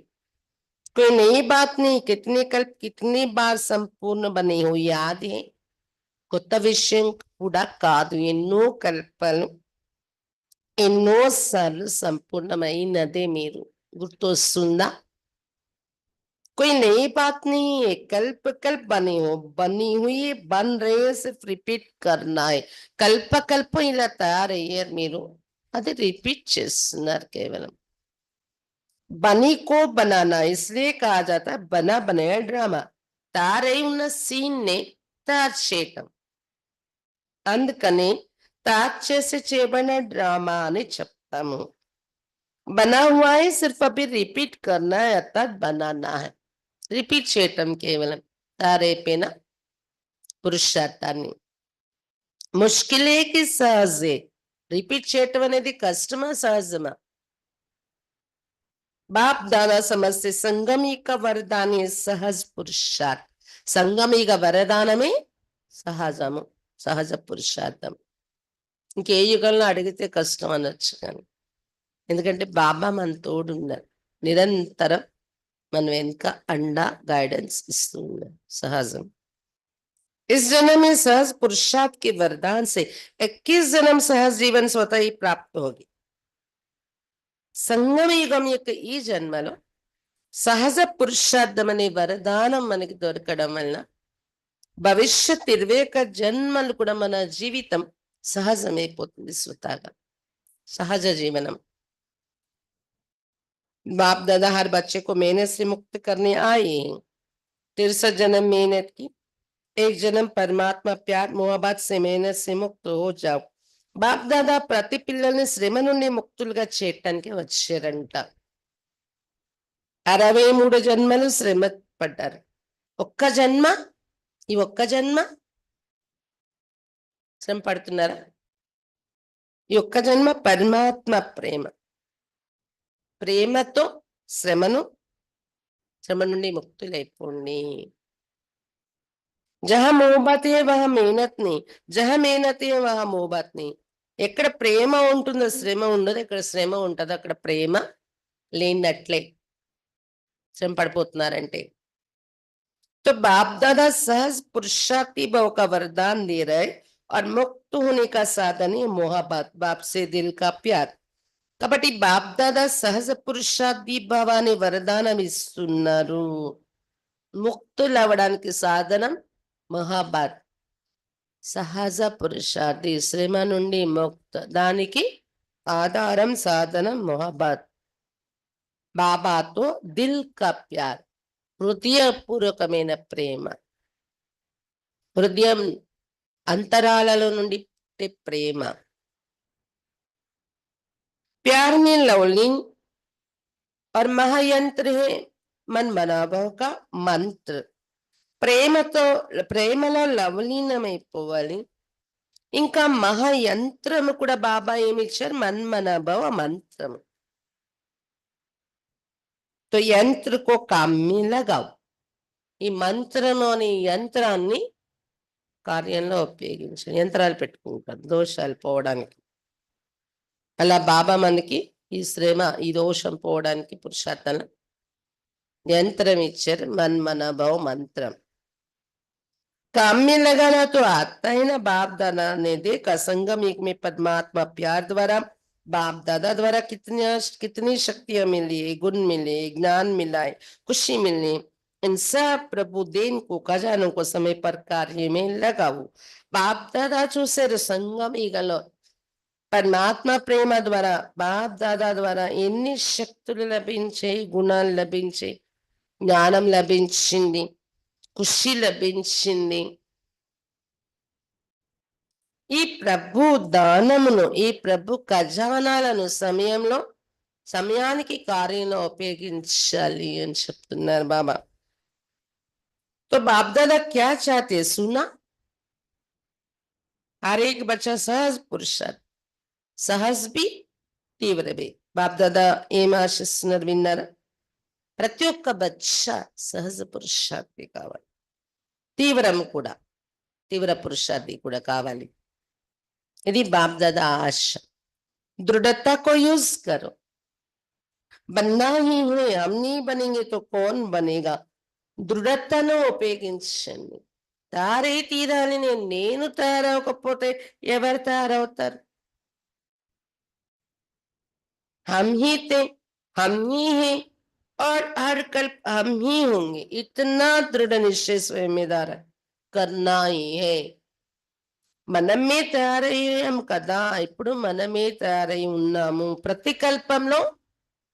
कोई नई बात नहीं, कितने कल्प कितनी बार संपूर्ण बने हो याद है. కొత్త విషయం కూడా కాదు, ఎన్నో కల్పలు ఎన్నోసార్లు సంపూర్ణమైనదే మీరు. గుర్తొస్తుందా? कोई नई बात नहीं है, कल्प कल्प बने हो, बनी हुई बन रहे, सिर्फ रिपीट करना है. కల్ప కల్పం ఇలా తయారయ్యారు మీరు, అది రిపీట్ చేస్తున్నారు కేవలం. बनी को बनाना इसलिए कहा जाता है बना बनाया ड्रामा. తయారై ఉన్న సీన్ నే తయారు చేయటం, అందుకని తయారు చేసి చేయబడిన డ్రామా అని చెప్తాము. बना हुआ है, सिर्फ अभी रिपीट करना है, अर्थात बनाना है. రిపీట్ చేయటం కేవలం తయారైపోయిన పురుషార్థాన్ని. ముష్కిలేకి సహజే, రిపీట్ చేయటం అనేది కష్టమా సహజమా? బాప్ దాదా సమస్య సంగమిక వరదాని సహజ పురుషార్థం. సంగమిక వరదానమే సహజము, సహజ పురుషార్థం. ఇంకే యుగంలో అడిగితే కష్టం అనొచ్చు, కానీ ఎందుకంటే బాబా మన తోడున్నారు, నిరంతరం మన వెనుక అండా గైడెన్స్ ఇస్తూ ఉన్నారు. సహజం. इस जन्म में सहज पुरुषार्थ के वरदान से 21 जन्म सहज जीवन स्वतः ही प्राप्त होगी. సంగమ యుగం యొక్క ఈ జన్మలో సహజ పురుషార్థం అనే వరదానం మనకి దొరకడం వలన భవిష్యత్ 21 జన్మలు కూడా మన జీవితం సహజమైపోతుంది, స్వతహాగా సహజ జీవనం. बाप दादा हर बच्चे को मेहनत से मुक्त करने आए हैं. 63 जन्म मेहनत की, एक जन्म परमात्मा प्यार मोहब्बत से मेहनत से मुक्त हो जाओ. బాప్ దాదా ప్రతి పిల్లల్ని శ్రమ నుండి ముక్తులుగా చేయటానికి వచ్చారంట. 63 జన్మలు శ్రమ పడ్డారు. ఒక్క జన్మ, ఈ ఒక్క జన్మ శ్రమ పడుతున్నారా? ఈ ఒక్క జన్మ పరమాత్మ ప్రేమతో శ్రమను శ్రమ నుండి ముక్తులైపోండి. జహ మోహబత్ హై వహ మేహనత్ ని, జహ మేహనత్ హై వహ మోహబత్ ని. ఎక్కడ ప్రేమ ఉంటుందో శ్రమ ఉండదు, ఎక్కడ శ్రమ ఉంటుందో అక్కడ ప్రేమ లేనట్లే. శ్రమ పడిపోతున్నారంటే. तो बाप दादा सहज पुरुषार्थी भाव का वरदान दे रहे और मुक्त होने का साधन है मोहब्बत, बाप से दिल का प्यार. కాబట్టి బాప్ దాదా సహజ పురుషార్థి భావాన్ని వరదానం ఇస్తున్నారు. ముక్తులవ్వడానికి సాధనం మహాబాద్. సహజ పురుషార్థి శ్రమ నుండి ముక్త, దానికి ఆధారం సాధనం మొహబాద్. బాబాతో దిల్ కా ప్యార్, హృదయపూర్వకమైన ప్రేమ, హృదయం అంతరాలలో నుండి పుట్టే ప్రేమ. प्यार में लवलीन और महायंत्र है मन मनाभाव का మంత్ర. ప్రేమతో, ప్రేమలో లవలీనమైపోవాలి. ఇంకా మహాయంత్రము కూడా బాబా ఏమి ఇచ్చారు? మన్మనాభవ మంత్రము. తో యంత్రకో కామ్మి లగావ్. ఈ మంత్రము అనే యంత్రాన్ని కార్యంలో ఉపయోగించాలి. యంత్రాలు పెట్టుకుంటారు దోషాలు పోవడానికి. అలా బాబా మనకి ఈ శ్రమ, ఈ దోషం పోవడానికి పురుషార్థన యంత్రం ఇచ్చారు, మన్మనాభవ మంత్రం. काम्य लगाना तो आता है ना बाप दादा ने देखा. संगम एक में परमात्मा प्यार द्वारा बाप दादा द्वारा कितनी शक्तियां मिली है, गुण मिले, ज्ञान मिला है, खुशी मिली. इन सब प्रभु देन को, खजानों को समय पर कार्य में लगाओ. बाप दादा చూసారు సంగం ఈగలో పరమాత్మ ప్రేమ ద్వారా బాప్ దాదా ద్వారా ఎన్ని శక్తులు లభించాయి, గుణాలు లభించాయి, జ్ఞానం లభించింది, ఖుషి లభించింది. ఈ ప్రభు దానమును, ఈ ప్రభు ఖజానాలను సమయానికి కార్యంలో ఉపయోగించాలి అని చెప్తున్నారు బాబా. तो बाप दादा क्या चाहते सुना? हर एक बच्चा सहज पुरुषार्थ, सहज भी తీవ్ర भी. బాప్ దాదా ఏం ఆశిస్తున్నారు విన్నారా? ప్రతి ఒక్క బచ్చా సహజ పురుషార్థి కావాలి, తీవ్రం కూడా, తీవ్ర పురుషార్థి కూడా కావాలి. ఇది బాప్ దాదా ఆశ. दृढ़ता को यूज करो. बनना ही है, हम नहीं बनेंगे तो कौन बनेगा? దృఢతను ఉపయోగించండి. తారే తీరాలి. నేను తయారవకపోతే ఎవరు తయారవుతారు? हम ही थे, हम ही हैं और हर कल्प हम ही होंगे. इतना दृढ़ निश्चय स्वयं में धारण करना ही है. మనమే తయారయ్యాం కదా, ఇప్పుడు మనమే తయారై ఉన్నాము. ప్రతి కల్పంలో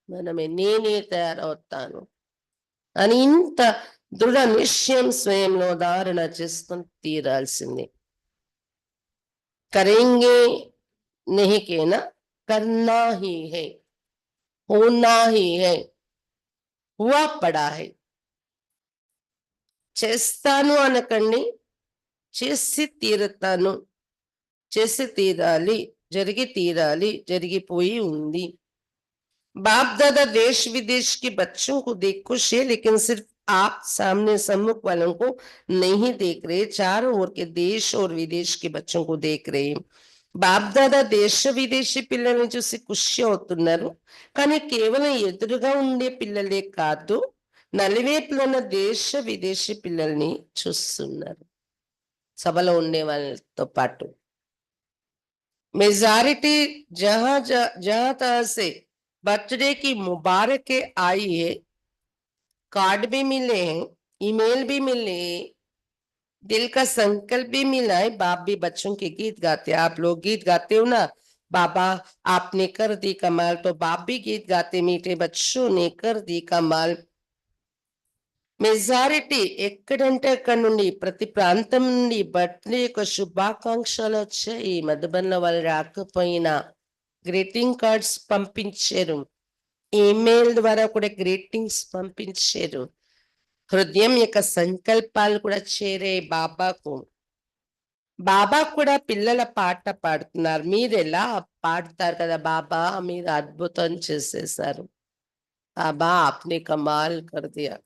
మనమే, నేనే తయారవుతాను అని ఇంత దృఢ నిశ్చయం స్వయంలో ధారణ చేసుకొని తీరాల్సిందే. కరేంగే नहीं कहना, करना ही है, होना ही है, हुआ पड़ा है. చేస్తాను అనకండి, చేసి తీరుతాను, చేసి తీరాలి, జరిగి తీరాలి, జరిగిపోయి ఉంది. बाप दादा देश विदेश के बच्चों को देख खुश है, लेकिन सिर्फ आप सामने सम्मुख वालों को नहीं देख रहे, चारों ओर के देश और विदेश के बच्चों को देख रहे. బాప్ దాదా దేశ విదేశీ పిల్లల్ని చూసి ఖుషి అవుతున్నారు, కానీ కేవలం ఎదురుగా ఉండే పిల్లలే కాదు, నలువైపులో ఉన్న దేశ విదేశీ పిల్లల్ని చూస్తున్నారు, సభలో ఉండే వాళ్ళతో పాటు. मेजॉरिटी जहां जहां तहां से बर्थडे की मुबारकें आई है, कार्ड भी मिले हैं, ईमेल भी मिले हैं, दिल का संकल्प भी मिला है. बाप भी बच्चों के गीत गाते, आप लोग गीत गाते हो ना, बाबा आपने कर दी कमाल. तो बाप भी गीत गाते, मीठे बच्चों ने कर दी कमाल. మెజారిటీ ఎక్కడంటే అక్కడ నుండి, ప్రతి ప్రాంతం నుండి బర్త్డే యొక్క శుభాకాంక్షలు వచ్చాయి. మధుబన్లో వాళ్ళు రాకపోయినా గ్రీటింగ్ కార్డ్స్ పంపించారు, ఈమెయిల్ ద్వారా కూడా గ్రీటింగ్స్ పంపించారు. హృదయం యొక్క సంకల్పాలు కూడా చేరే బాబాకు. బాబా కూడా పిల్లల పాట పాడుతున్నారు. మీరు ఎలా పాడతారు కదా, బాబా మీరు అద్భుతం చేసేసారు, బాబా ఆప్నే కమాల్ కర్ దియా.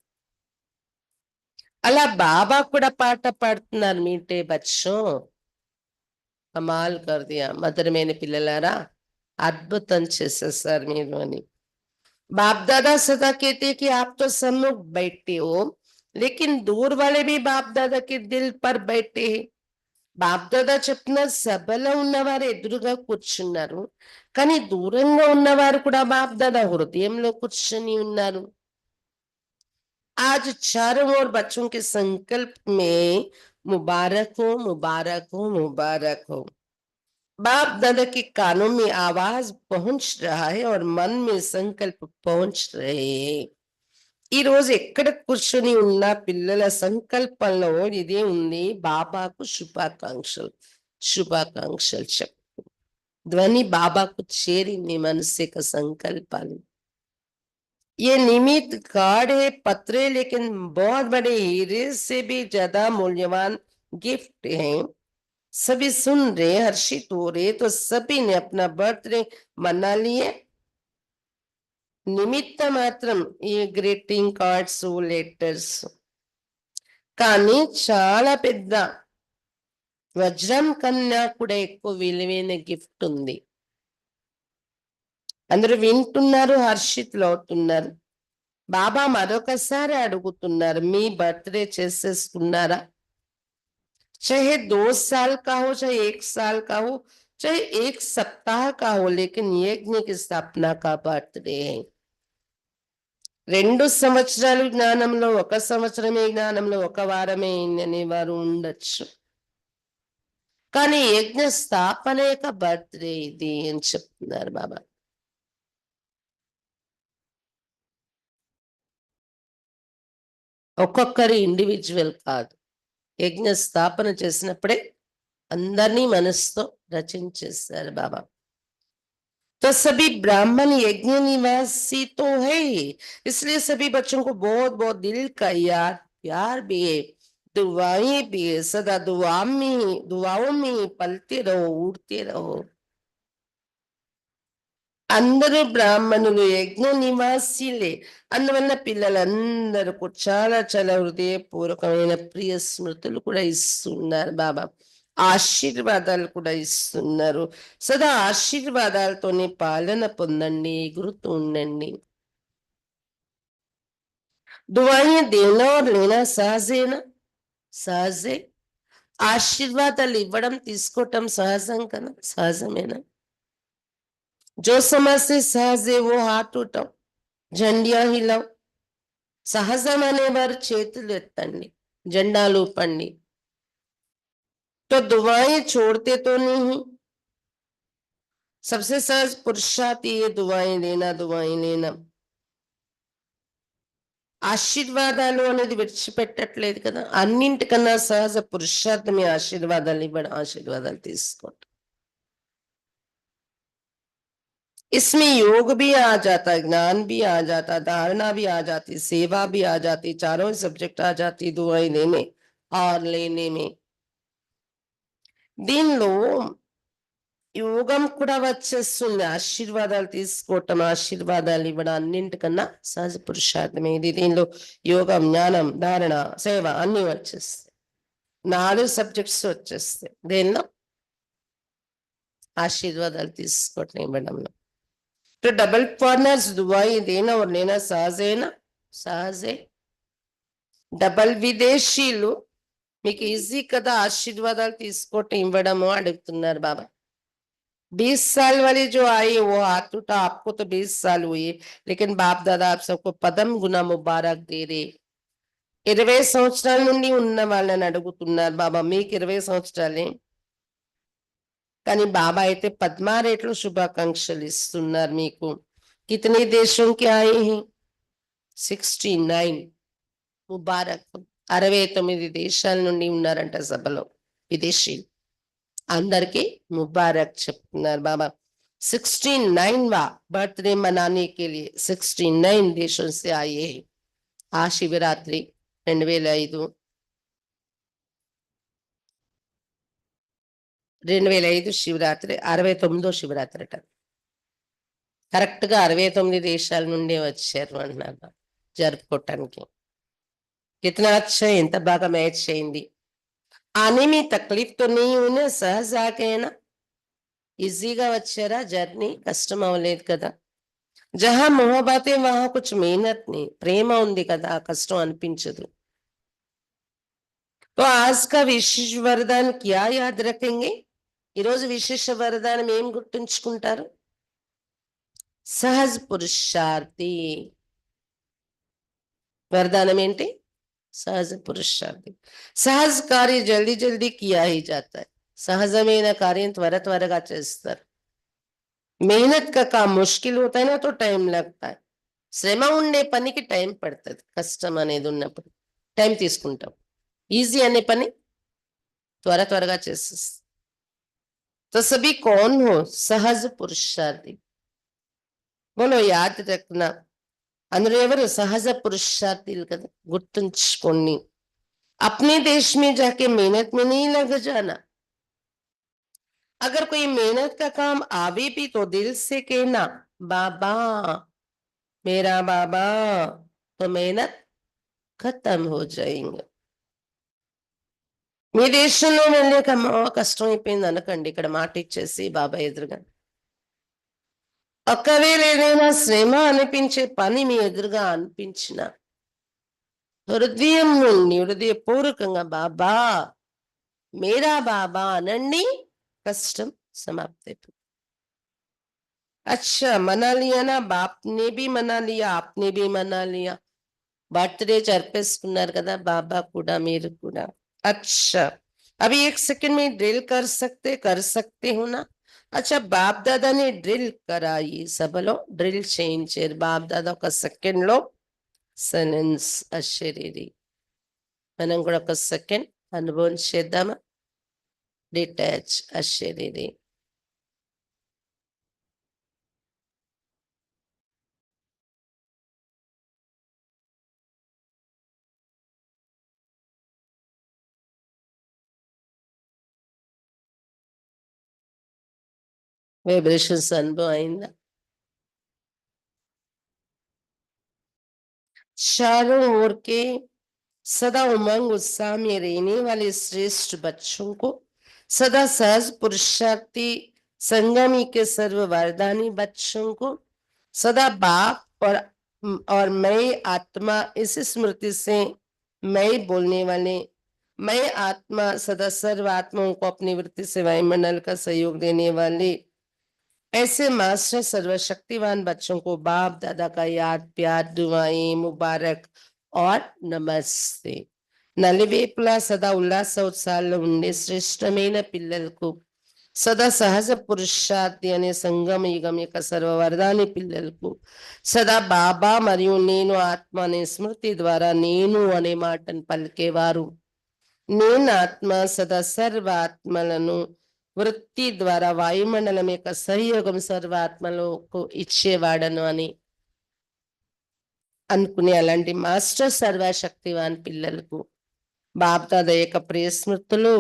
అలా బాబా కూడా పాట పాడుతున్నారు. మీటే బచ్చో కమాల్ కర్ దియా, మధురమైన పిల్లలారా అద్భుతం చేసేసారు మీరు అని. बाप दादा सदा कहते कि आप तो सम्मुख बैठे हो, लेकिन दूर वाले भी बाप दादा के दिल पर बैठे हैं. బాప్ దాదా చెప్పిన సభలో ఉన్నవారు ఎదురుగా కూర్చున్నారు, కానీ దూరంగా ఉన్నవారు కూడా బాప్ దాదా హృదయంలో కూర్చొని ఉన్నారు. आज चारों ओर बच्चों के संकल्प में मुबारक हो, मुबारक हो, मुबारक हो. बाप दादा के कानों में आवाज पहुंच रहा है और मन में संकल्प पहुंच रहे हैं. ఈ రోజు ఎక్కడ కూర్చొని ఉన్న పిల్లల సంకల్పంలో ఇదే ఉంది. బాబాకు శుభాకాంక్షలు, శుభాకాంక్షలు చెప్పు. ధ్వని బాబాకు చేరింది మనసు యొక్క సంకల్పాలు. ये निमित्त कार्ड है, पत्रे, लेकिन बहुत बड़े हीरे से भी ज्यादा मूल्यवान गिफ्ट हैं. सभी सुन रहे, हर्षित हो रहे, तो सभी ने अपना बर्थडे मना लिए. నిమిత్త మాత్రం ఈ గ్రీటింగ్ కార్డ్స్, లెటర్స్, కానీ చాలా పెద్ద వజ్రం కన్నా కూడా ఎక్కువ విలువైన గిఫ్ట్ ఉంది. అందరూ వింటున్నారు, హర్షితులు అవుతున్నారు. బాబా మరొకసారి అడుగుతున్నారు, మీ బర్త్డే చేసేసుకున్నారా? चाहे 2 साल का हो, चाहे 1 साल का हो, चाहे 1 सप्ताह का हो, लेकिन यज्ञ की स्थापना का बर्थडे है. 2 సంవత్సరాలు జ్ఞానంలో, 1 సంవత్సరమే జ్ఞానంలో, 1 వారమే అనేవారు ఉండొచ్చు, కానీ యజ్ఞ స్థాపన యొక్క బర్త్డే ఇది అని చెప్తున్నారు బాబా. ఒక్కొక్కరి ఇండివిజువల్ కాదు, యజ్ఞ స్థాపన చేసినప్పుడే అందరినీ మనసుతో రచించేశారు బాబా. तो सभी ब्राह्मण यज्ञ निवासी तो है ही, इसलिए सभी बच्चों को बहुत बहुत दिल का याद प्यार भी है, दुआएं भी है. सदा दुआओं में ही पलते रहो, उड़ते रहो. అందరూ బ్రాహ్మణులు, యజ్ఞ నివాసీలే. అందువల్ల పిల్లలందరూ చాలా చాలా హృదయపూర్వకమైన ప్రియ స్మృతులు కూడా ఇస్తున్నారు బాబా. ఆశీర్వాదాలు కూడా ఇస్తున్నారు. సదా ఆశీర్వాదాలతోనే పాలన పొందండి, ఎగురుతూ ఉండండి. దువాయి దేనా లేనా సహజేనా, సహజే. ఆశీర్వాదాలు ఇవ్వడం తీసుకోవటం సహజం కదా, సహజమేనా? जो समाज से सहज है वो हाथ उठाओ, జెండా హిలావ్. సహజం అనేవారు చేతులు ఎత్తండి, జెండాలు ఊపండి. तो दुआएं छोड़ते तो नहीं. सबसे सहज पुरुषार्थ ये दुआएं लेना, दुआएं लेना. ఆశీర్వాదాలు అనేది విడిచిపెట్టట్లేదు కదా. అన్నింటికన్నా సహజ పురుషార్థమే ఆశీర్వాదాలు ఇవ్వడం, ఆశీర్వాదాలు తీసుకోవడం. इसमें योग भी आ जाता, ज्ञान भी आ जाता, धारणा भी आ जाती, सेवा भी आ जाती, चारों सब्जेक्ट आ जाती दुआएं लेने और लेने में. దీనిలో యోగం కూడా వచ్చేస్తుంది. ఆశీర్వాదాలు తీసుకోవటం, ఆశీర్వాదాలు ఇవ్వడం అన్నింటికన్నా సహజ పురుషార్థమే ఇది. దీనిలో యోగం, జ్ఞానం, ధారణ, సేవ అన్ని వచ్చేస్తాయి. 4 సబ్జెక్ట్స్ వచ్చేస్తాయి దేనిలో, ఆశీర్వాదాలు తీసుకోవటం, ఇవ్వడంలో. तो डबल कॉर्नर्स दुआई देना और लेना सहज है ना, सहज है. డబల్ విదేశీలు మీకు ఈజీ కదా ఆశీర్వాదాలు తీసుకోవటం, ఇవ్వడము అడుగుతున్నారు బాబా. 20 साल वाली जो आई वो हाथ उठा, आपको तो 20 साल हुए, लेकिन बाप दादा आप सबको పదం గుణ ముబారక్ దే రే. 20 సంవత్సరాల నుండి ఉన్న వాళ్ళని అడుగుతున్నారు బాబా, మీకు 20 సంవత్సరాలే, కానీ బాబా అయితే 16 రేట్లు శుభాకాంక్షలు ఇస్తున్నారు మీకు. కితనే దేశం కి ఆయే హై? 69 ముబారక్. 69 దేశాల నుండి ఉన్నారంట సభలో విదేశీ. అందరికి ముబారక్ చెప్తున్నారు బాబా. 69वां बर्थडे मनाने के लिए 69 देशों से आए हैं. ఆ శివరాత్రి 2005 శివరాత్రి 69వ శివరాత్రి అట. కరెక్ట్ గా 69 దేశాల నుండి వచ్చారు అంటున్నారు జరుపుకోవటానికి. कितना अच्छा है, ఎంత బాగా మ్యాచ్ అయింది. आने में तकलीफ तो नहीं हुई ना, सहज आ गए ना, ఈజీగా వచ్చారా జర్నీ, కష్టం అవ్వలేదు కదా. జహా మొహబాతే వహా కుచ్ मेहनत नहीं, ప్రేమ ఉంది కదా, కష్టం అనిపించదు. तो आज का विशेष वरदान क्या याद रखेंगे? ఈరోజు విశేష వరదానం ఏం గుర్తుంచుకుంటారు? సహజ్ పురుషార్థి. వరదానం ఏంటి? సహజ పురుషార్థి. సహజ్ కార్య జల్దీ జల్దీ కియా హీ జాతా హై. సహజమైన కార్యం త్వర త్వరగా చేస్తారు. मेहनत का काम मुश्किल होता है ना, तो टाइम लगता है. శ్రమ ఉండే పనికి టైం పడుతుంది. కష్టం అనేది ఉన్నప్పుడు టైం తీసుకుంటాం. ఈజీ అనే పని త్వర త్వరగా చేసేస్తాం. तो सभी कौन हो? सहज पुरुषार्थी. बोलो याद रखना. అందరూ ఎవరు? సహజ పురుషార్థులు కదా, గుర్తుంచుకోండి. अपने देश में जाके मेहनत में नहीं लग जाना. अगर कोई मेहनत का काम आवे भी तो दिल से कहना, बाबा मेरा बाबा, तो मेहनत खत्म हो जाएंगे. మీ దేశంలో వెళ్ళాక అమ్మో కష్టం అయిపోయింది అనకండి, ఇక్కడ మాట ఇచ్చేసి బాబా ఎదురుగా. ఒకవేళ ఏదైనా శ్రమ అనిపించే పని మీ ఎదురుగా అనిపించిన హృదయం నుండి హృదయపూర్వకంగా బాబా మేరా బాబా అనండి, కష్టం సమాప్తి అయిపోయింది. अच्छा मना लिया ना, बाप ने भी मना लिया, आपने भी मना लिया. बर्थडे జరిపేసుకున్నారు కదా బాబా కూడా మీరు కూడా. अच्छा अभी 1 सेकंड में ड्रिल कर सकते हो ना. अच्छा बाप दादा ने ड्रिल कराई, సభలో డ్రిల్ చేయించారు. బాప్ దాదా ఒక సెకండ్ లో సైలెన్స్ అశరీరి. మనం కూడా ఒక సెకండ్ అనుభవం చేద్దామా? డిటాచ్ అశరీరి. వైబ్రేషన్స్ అనుభవం అయిందా? चारों ओर के सदा उमंग उत्साह में रहने वाले श्रेष्ठ बच्चों को, सदा सहज पुरुषार्थी संगमी के सर्व वरदानी बच्चों को, सदा बाप और मैं आत्मा इस स्मृति से मैं बोलने वाले मैं आत्मा सदा सर्व आत्माओं को अपनी वृत्ति से वायुमंडल का सहयोग देने वाले ऐसे मास्टर सर्वशक्तिवान बच्चों को बाप दादा का याद, प्यार, दुआएं, मुबारक और నమస్తే. నలివేపులా సదా ఉల్లాస ఉత్సాహాల్లో ఉండే శ్రేష్టమైన పిల్లలకు, సదా సహజ పురుషార్థి అనే సంగమ యుగం యొక్క సర్వవరదాని పిల్లలకు, సదా బాబా మరియు నేను ఆత్మ అనే స్మృతి ద్వారా నేను అనే మాటను పలికేవారు. నేను ఆత్మ సదా సర్వ ఆత్మలను వృత్తి ద్వారా వాయుమండలం యొక్క సహయోగం సర్వాత్మలకు ఇచ్చేవాడను అని అనుకునే అలాంటి మాస్టర్ సర్వశక్తివాన్ పిల్లలకు బాప్దాద యొక్క ప్రియ స్మృతులు,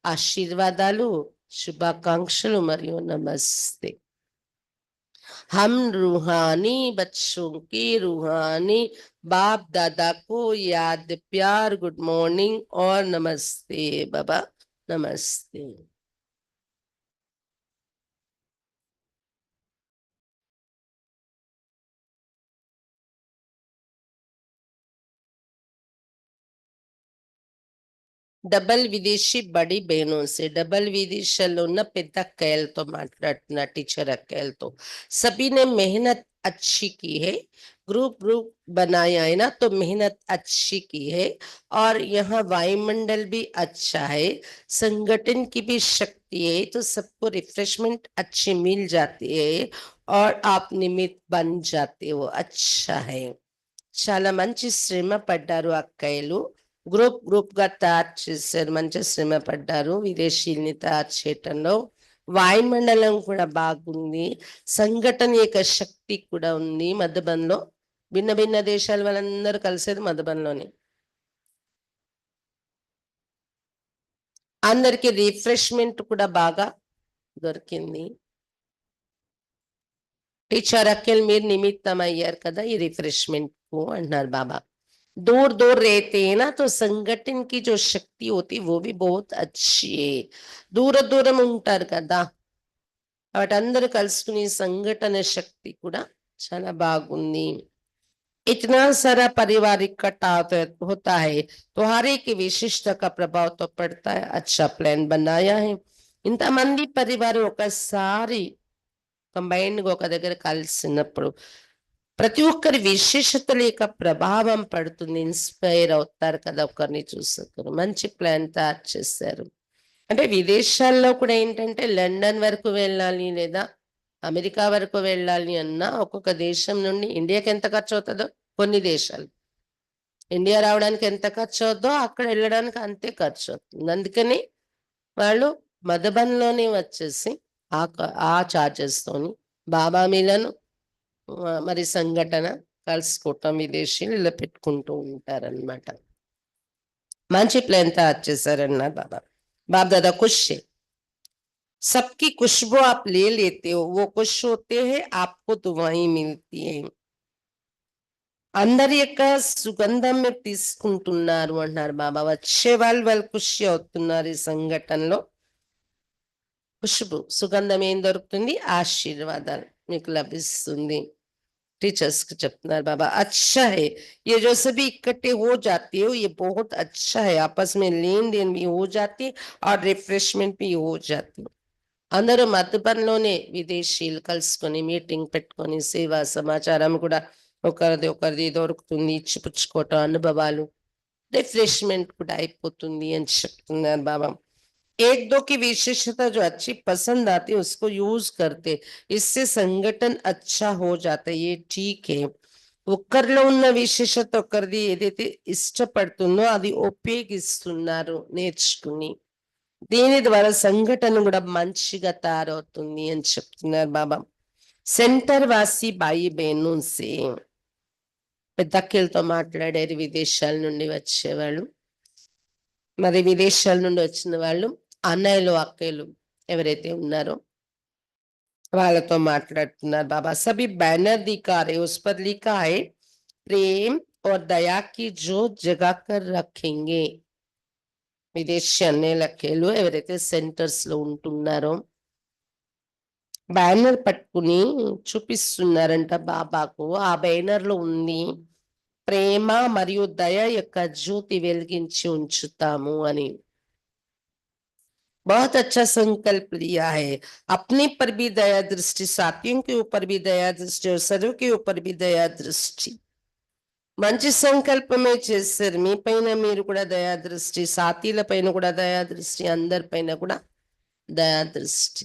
ఆశీర్వాదాలు, శుభాకాంక్షలు మరియు నమస్తే. हम रूहानी बच्चों की रूहानी बाप दादा को याद, प्यार, गुड मॉर्निंग और नमस्ते बाबा, नमस्ते. డబల్ విదేశీ బడి బహనों से, डबल విదేశాల్లో ఉన్న పెద్ద అక్కయ్యలతో మాట్లాడుతున్న టీచర్ అక్కయ్యలతో. सभी ने मेहनत अच्छी की है, ग्रुप ग्रुप बनाया है ना, तो मेहनत अच्छी की है. और यहाँ वायुमंडल भी अच्छा है, संगठन की भी शक्ति है, तो सबको रिफ्रेशमेंट अच्छी मिल जाती है और आप निमित्त बन जाते हो. अच्छा है. చాలా మంచి శ్రమ పడ్డారు అక్కయ్యలు, గ్రూప్ గా తయారు చేశారు, మంచి శ్రమ పడ్డారు విదేశీయుల్ని తయారు చేయటంలో. వాయుమండలం కూడా బాగుంది, సంఘటన యొక్క శక్తి కూడా ఉంది. మధుబన్లో భిన్న భిన్న దేశాల వాళ్ళందరూ కలిసేది మధుబన్లోనే. అందరికి రిఫ్రెష్మెంట్ కూడా బాగా దొరికింది. టీచర్ అక్కలు మీరు నిమిత్తం అయ్యారు కదా ఈ రిఫ్రెష్మెంట్ కు అంటున్నారు బాబా. दूर दूर रहते हैं ना, तो संगठन की जो शक्ति होती वो भी बहुत अच्छी है. దూర దూరం ఉంటారు కదా, వాటందరూ కలుసుకుని సంఘటన శక్తి కూడా చాలా బాగుంది. इतना सारा परिवार इकट्ठा होता है तो हर एक की विशिष्ट का प्रभाव तो पड़ता है. अच्छा प्लान बनाया है. ఇంతమంది పరివారం ఒకసారి కంబైన్డ్ గా ఒక దగ్గర కలిసినప్పుడు ప్రతి ఒక్కరి విశేషతల యొక్క ప్రభావం పడుతుంది. ఇన్స్పైర్ అవుతారు కదా ఒకరిని చూసుకుని. మంచి ప్లాన్ తయారు చేశారు. అంటే విదేశాల్లో కూడా ఏంటంటే లండన్ వరకు వెళ్ళాలి లేదా అమెరికా వరకు వెళ్ళాలి అన్నా ఒక్కొక్క దేశం నుండి ఇండియాకి ఎంత ఖర్చు అవుతుందో, కొన్ని దేశాలు ఇండియా రావడానికి ఎంత ఖర్చు అవుద్దో అక్కడ వెళ్ళడానికి అంతే ఖర్చు అవుతుంది. అందుకని వాళ్ళు మధుబన్లోనే వచ్చేసి ఆ చార్జెస్ తోని బాబా మీలను మరి సంఘటన కలుసుకోవటం విదేశీయులు ఇలా పెట్టుకుంటూ ఉంటారనమాట. మంచి ప్లాన్ తయారు చేశారన్నారు బాబా. బాబ్ దాదా ఖుష్ है. सबकी खुशबू आप ले लेते हो, वो खुश होते हैं, आपको दुआएं मिलती हैं. అందరి యొక్క సుగంధం మీరు తీసుకుంటున్నారు అంటున్నారు బాబా. వచ్చే వాళ్ళు ఖుషి అవుతున్నారు ఈ సంఘటనలో. ఖుష్బు సుగంధం ఏం దొరుకుతుంది? ఆశీర్వాదాలు మీకు లభిస్తుంది. टीचर्स को చెప్తున్నారు బాబా. अच्छा है ये जो सभी इकट्ठे हो जाते हो, ये बहुत अच्छा है. आपस में लेन देन भी हो जाती और रिफ्रेशमेंट भी हो जाती. అందరూ మధుబన్లోనే విదేశీయులు కలుసుకొని మీటింగ్ పెట్టుకొని సేవా సమాచారం కూడా ఒకరిది ఒకరిది దొరుకుతుంది. ఇచ్చిపుచ్చుకోవటం అనుభవాలు, రిఫ్రెష్మెంట్ కూడా అయిపోతుంది అని చెప్తున్నారు బాబా. एक दो की विशेषता जो अच्छी पसंद आती है उसको यूज करते, इससे संगठन अच्छा हो जाता है. ये ठीक है. ఒక్కరిలో ఉన్న విశేషత ఒకరిది ఏదైతే ఇష్టపడుతుందో అది ఉపయోగిస్తున్నారు నేర్చుకుని. దీని ద్వారా సంఘటన కూడా మంచిగా తయారవుతుంది అని చెప్తున్నారు బాబా. సెంటర్ వాసి బాయి బేనున్సే పెద్దక్కలతో మాట్లాడారు. విదేశాల నుండి వచ్చేవాళ్ళు, మరి విదేశాల నుండి వచ్చిన వాళ్ళు అన్నయ్యలు అక్కయ్యలు ఎవరైతే ఉన్నారో వాళ్ళతో మాట్లాడుతున్నారు బాబా. సభి బ్యానర్ దిఖా రే, ఉస్ పర్ లిఖా హై ప్రేమ్ और दया की जोत जगाकर रखेंगे. విదేశీ అన్నయ్యలు అక్కయ్యలు ఎవరైతే సెంటర్స్ లో ఉంటున్నారో బ్యానర్ పట్టుకుని చూపిస్తున్నారంట బాబాకు. ఆ బ్యానర్ లో ఉంది ప్రేమ మరియు దయ యొక్క జ్యోతి వెలిగించి ఉంచుతాము అని. बहुत अच्छा संकल्प लिया है. अपने पर भी दया दृष्टि, साथियों के ऊपर भी दया दृष्टि और सर्व के ऊपर भी दया दृष्टि. మంచి సంకల్పమే చేశారు. మీ పైన మీరు కూడా దయా దృష్టి, సాతీల పైన కూడా దయా దృష్టి, అందరి పైన కూడా దయా దృష్టి.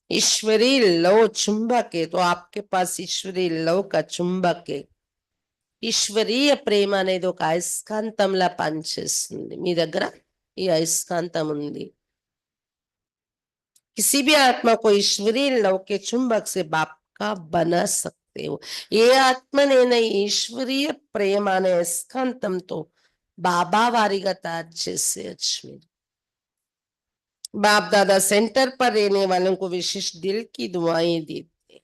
ईश्वरी लव चुंबक है तो आपके पास ईश्वरी लव का चुंबक है. ఈశ్వరీయ ప్రేమ అనేది ఒక అయస్కాంతంలా పనిచేస్తుంది. మీ దగ్గర ఈ అయస్కాంతం ఉంది. किसी भी आत्मा को ईश्वरीय लव के चुंबक से बाप का बना सकते हो. ఏ ఆత్మనైనా ఈశ్వరీయ ప్రేమ అనే అయస్కాంతంతో బాబా వారిగా తయారు చేసేయచ్చు మీరు. बाप दादा सेंटर पर रहने वालों को विशेष दिल की दुआएं देते,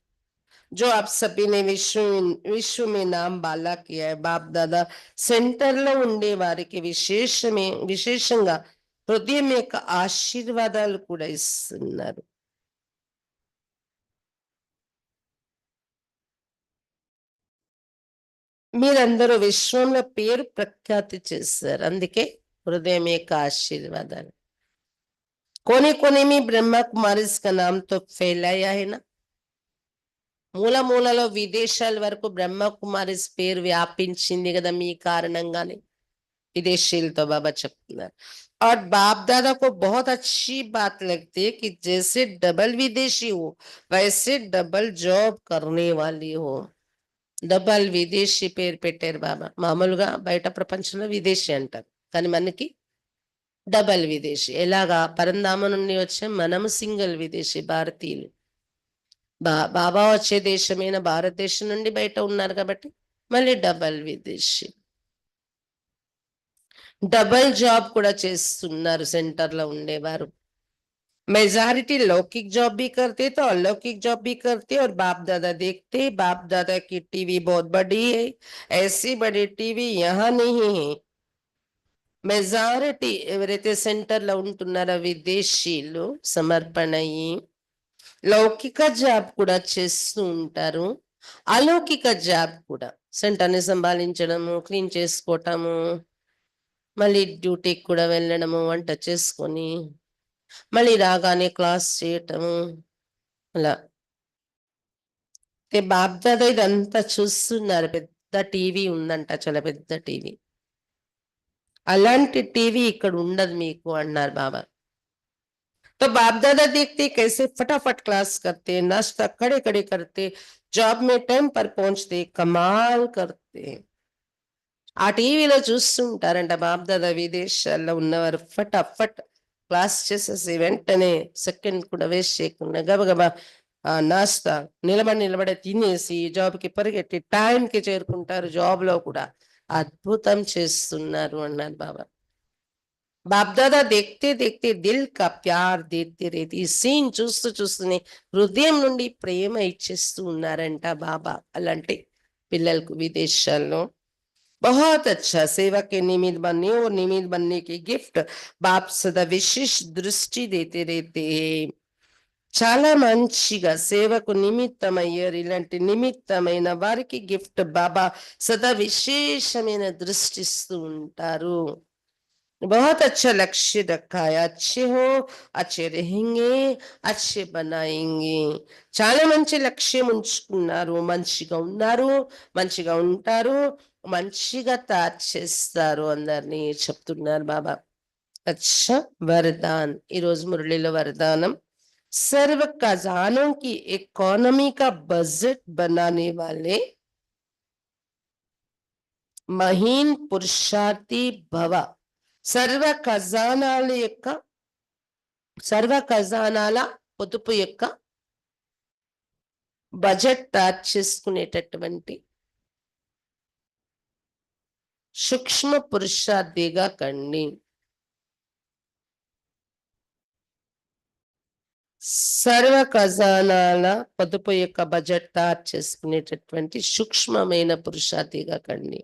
जो आप सभी ने विश्व में नाम बाला किया है. बाप दादा సెంటర్లో ఉండే వారికి విశేషంగా హృదయం యొక్క ఆశీర్వాదాలు కూడా ఇస్తున్నారు. మీరందరూ విశ్వంలో పేరు ప్రఖ్యాతి చేశారు, అందుకే హృదయం యొక్క ఆశీర్వాదాలు. कोने कोने में ब्रह्मा कुमारी का नाम तो फैलाया है ना. మూల మూలలో విదేశాల వరకు బ్రహ్మ కుమారి పేరు వ్యాపించింది కదా మీ కారణంగానే. విదేశీయులతో బాబా చెప్తున్నారు. और बाप दादा को बहुत अच्छी बात लगती है कि जैसे डबल विदेशी हो वैसे डबल जॉब करने वाली हो. డబల్ విదేశీ పేరు పెట్టారు బాబా. మామూలుగా బయట ప్రపంచంలో విదేశీ అంటారు, కానీ మనకి డబల్ విదేశీ. ఎలాగా? పరంధామ నుండి వచ్చే మనము సింగిల్ విదేశీ భారతీయులు. బాబా వచ్చే దేశమైన భారతదేశం నుండి బయట ఉన్నారు కాబట్టి మళ్ళీ డబల్ విదేశీ. డబల్ జాబ్ కూడా చేస్తున్నారు సెంటర్లో ఉండేవారు. मेजॉरिटी लौकिक जॉब भी करते तो अलौकिक जॉब भी करते, और बाप दादा देखते, बाप दादा की टीवी बहुत बड़ी है, ऐसी बड़ी टीवी यहाँ नहीं है. మెజారిటీ ఎవరైతే సెంటర్లో ఉంటున్నారో విదేశీయులు సమర్పణ అయ్యి లౌకిక జాబ్ కూడా చేస్తూ ఉంటారు, అలౌకిక జాబ్ కూడా. సెంటర్ని సంభాళించడము, క్లీన్ చేసుకోవటము, మళ్ళీ డ్యూటీకి కూడా వెళ్ళడము, వంట చేసుకొని మళ్ళీ రాగానే క్లాస్ చేయటము, అలా. బాప్దాదా ఇదంతా చూస్తున్నారు. పెద్ద టీవీ ఉందంట, చాలా పెద్ద టీవీ. అలాంటి టీవీ ఇక్కడ ఉండదు మీకు అన్నారు బాబా. तो बाप दादा देखते कैसे फटाफट क्लास करते, नाश्ता खड़े खड़े करते, जॉब में टाइम पर पहुंचते, कमाल करते. ఆ టీవీలో చూస్తుంటారంట బాప్ దాదా విదేశాల్లో ఉన్నవారు ఫటాఫట్ క్లాస్ చేసేసి వెంటనే సెకండ్ కూడా వేస్ట్ చేయకుండా గబగబా నాస్తా నిలబడే తినేసి జాబ్కి పరిగెట్టి టైంకి చేరుకుంటారు. జాబ్ లో కూడా అద్భుతం చేస్తున్నారు అన్నారు బాబా. बाप दादा देखते देखते दिल का प्यार देते रहते. ఈ సీన్ చూస్తూ చూస్తూనే హృదయం నుండి ప్రేమ ఇచ్చేస్తూ ఉన్నారంట బాబా అలాంటి పిల్లలకు విదేశాల్లో. बहुत अच्छा सेवा के निमित्त बनने और निमित्त बनने की गिफ्ट बाप सदा विशेष दृष्टि देते रहते हैं. చాలా మంచిగా సేవకు నిమిత్తమయ్యారు. ఇలాంటి నిమిత్తమైన వారికి గిఫ్ట్ బాబా సదా విశేషమైన దృష్టిస్తూ ఉంటారు. बहुत अच्छा लक्ष्य रखा है, अच्छे हो, अच्छे रहेंगे, अच्छे बनाएंगे. చాలా మంచి లక్ష్యం ఉంచుకున్నారు, మంచిగా ఉన్నారు, మంచిగా ఉంటారు, మంచిగా తయారు చేస్తారు అందరినీ చెప్తున్నారు బాబా. अच्छा वरदान ఈ రోజు మురళిలో వరదానం. सर्व खजानों की इकोनॉमी का बजट बनाने वाले మహీన్ పురుషార్థి భవ. సర్వ ఖజానాల పొదుపు యొక్క బడ్జెట్ తయారు చేసుకునేటటువంటి సూక్ష్మ పురుషార్థిగా కండి. సర్వ ఖజానాల పొదుపు యొక్క బడ్జెట్ తయారు చేసుకునేటటువంటి సూక్ష్మమైన పురుషార్థిగా కండి.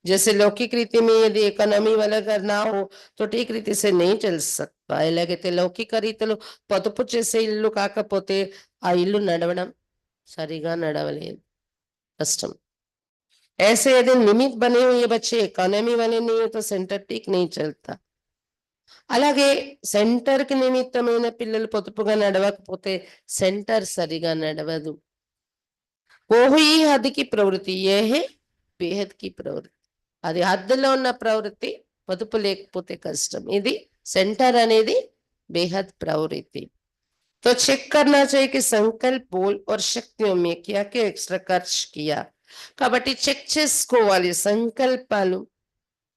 जैसे लौकिक रीति में यदि इकोनॉमी वाला करना हो तो ठीक रीति से नहीं चल सकता. ఎలాగైతే లౌకిక రీతిలో పొదుపు చేసే ఇల్లు కాకపోతే ఆ ఇల్లు నడవడం సరిగా నడవలేదు, కష్టం. ऐसे यदि निमित्त बने हुए बच्चे इकोनॉमी वाले नहीं है तो सेंटर ठीक नहीं चलता. అలాగే సెంటర్ కి నిమిత్తమైన పిల్లలు పొదుపుగా నడవకపోతే సెంటర్ సరిగా నడవదు. కోహి హద్దుకి ప్రవృత్తి ఏ హే బేహద్ కి ప్రవృత్తి. అది హద్దులో ఉన్న ప్రవృత్తి, పొదుపు లేకపోతే కష్టం. ఇది సెంటర్ అనేది बेहद प्रवृत्ति. तो चेक करना चाहिए कि संकल्प बोल और शक्तियों में क्या क्या एक्स्ट्रा खर्च किया. కాబట్టి చెక్ చేసుకోవాలి సంకల్పాలు,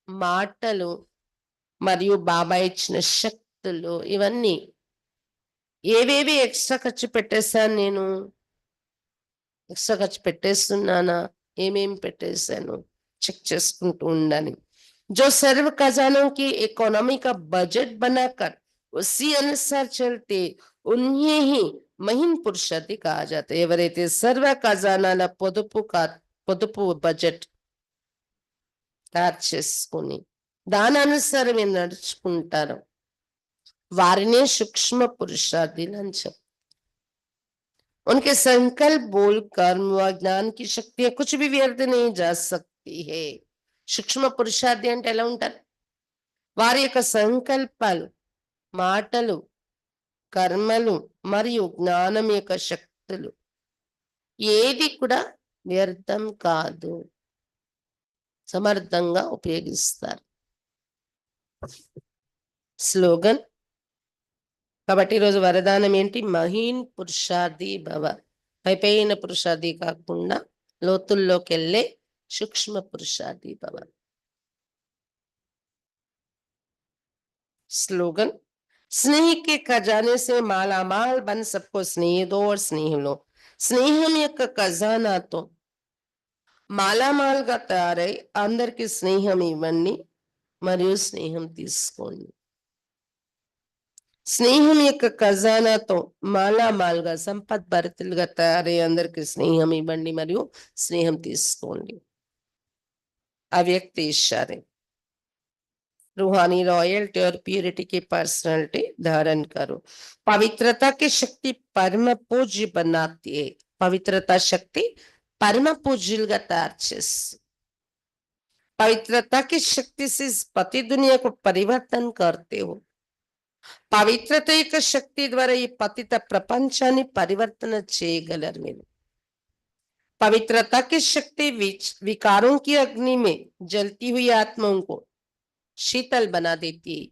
మాటలు మరియు బాబా ఇచ్చిన శక్తులు ఇవన్నీ ఏవేవి ఎక్స్ట్రా ఖర్చు పెట్టేశాను, నేను ఎక్స్ట్రా ఖర్చు పెట్టేస్తున్నానా, ఏమేమి పెట్టేశాను చెక్ చేసుకుంటూ ఉండాలి. जो सर्व खजानों की इकोनॉमी का बजट बनाकर उसी अनुसार चलते उन्हें ही మహిన్ పురుషార్థి कहा जाता है. ఎవరైతే సర్వ ఖజానాల పొదుపు బడ్జెట్ తయారు చేసుకుని దాని అనుసారమే నడుచుకుంటారు వారినే సూక్ష్మ పురుషార్థులు అని చెప్తారు. उनके संकल्प बोल कर्म व ज्ञान की शक्तियां कुछ भी व्यर्थ नहीं जा सकती है. సూక్ష్మ పురుషార్థి అంటే ఎలా ఉంటారు? వారి యొక్క సంకల్పాలు, మాటలు, కర్మలు మరియు జ్ఞానం యొక్క శక్తులు ఏది కూడా వ్యర్థం కాదు, సమర్థంగా ఉపయోగిస్తారు. స్లోగన్. కాబట్టి ఈరోజు వరదానం ఏంటి? మహీన్ పురుషార్థి భవ. పైపైన పురుషార్థి కాకుండా లోతుల్లోకి వెళ్ళే सूक्ष्म पुरुषार्थी भव. स्लोगन. स्नेह के खजाने से मालामाल बन सबको स्नेह दो और स्नेह लो. స్నేహం యొక్క ఖజానాతో మాలామాల్గా తయారై అందరికి స్నేహం ఇవ్వండి మరియు స్నేహం తీసుకోండి. స్నేహం యొక్క ఖజానాతో మాలామాల్గా సంపద్భరితులుగా తయారయ్యే అందరికి స్నేహం ఇవ్వండి మరియు స్నేహం తీసుకోండి. अव्यक्त इशारे रूहानी रॉयल्टी और प्यूरिटी की पर्सनालिटी धारण करो. पवित्रता की शक्ति परम पूज्य बनाती है. पवित्रता शक्ति परम पूज्युలుగా తయారు చేస్తుంది. पवित्रता की शक्ति से इस पति दुनिया को परिवर्तन करते हो. పవిత్రత యొక్క శక్తి ద్వారా ఈ పతిత ప్రపంచాన్ని పరివర్తన చేయగలరు మీరు. पवित्रता की शक्ति विकारों की अग्नि में जलती हुई आत्माओं को शीतल बना देती है.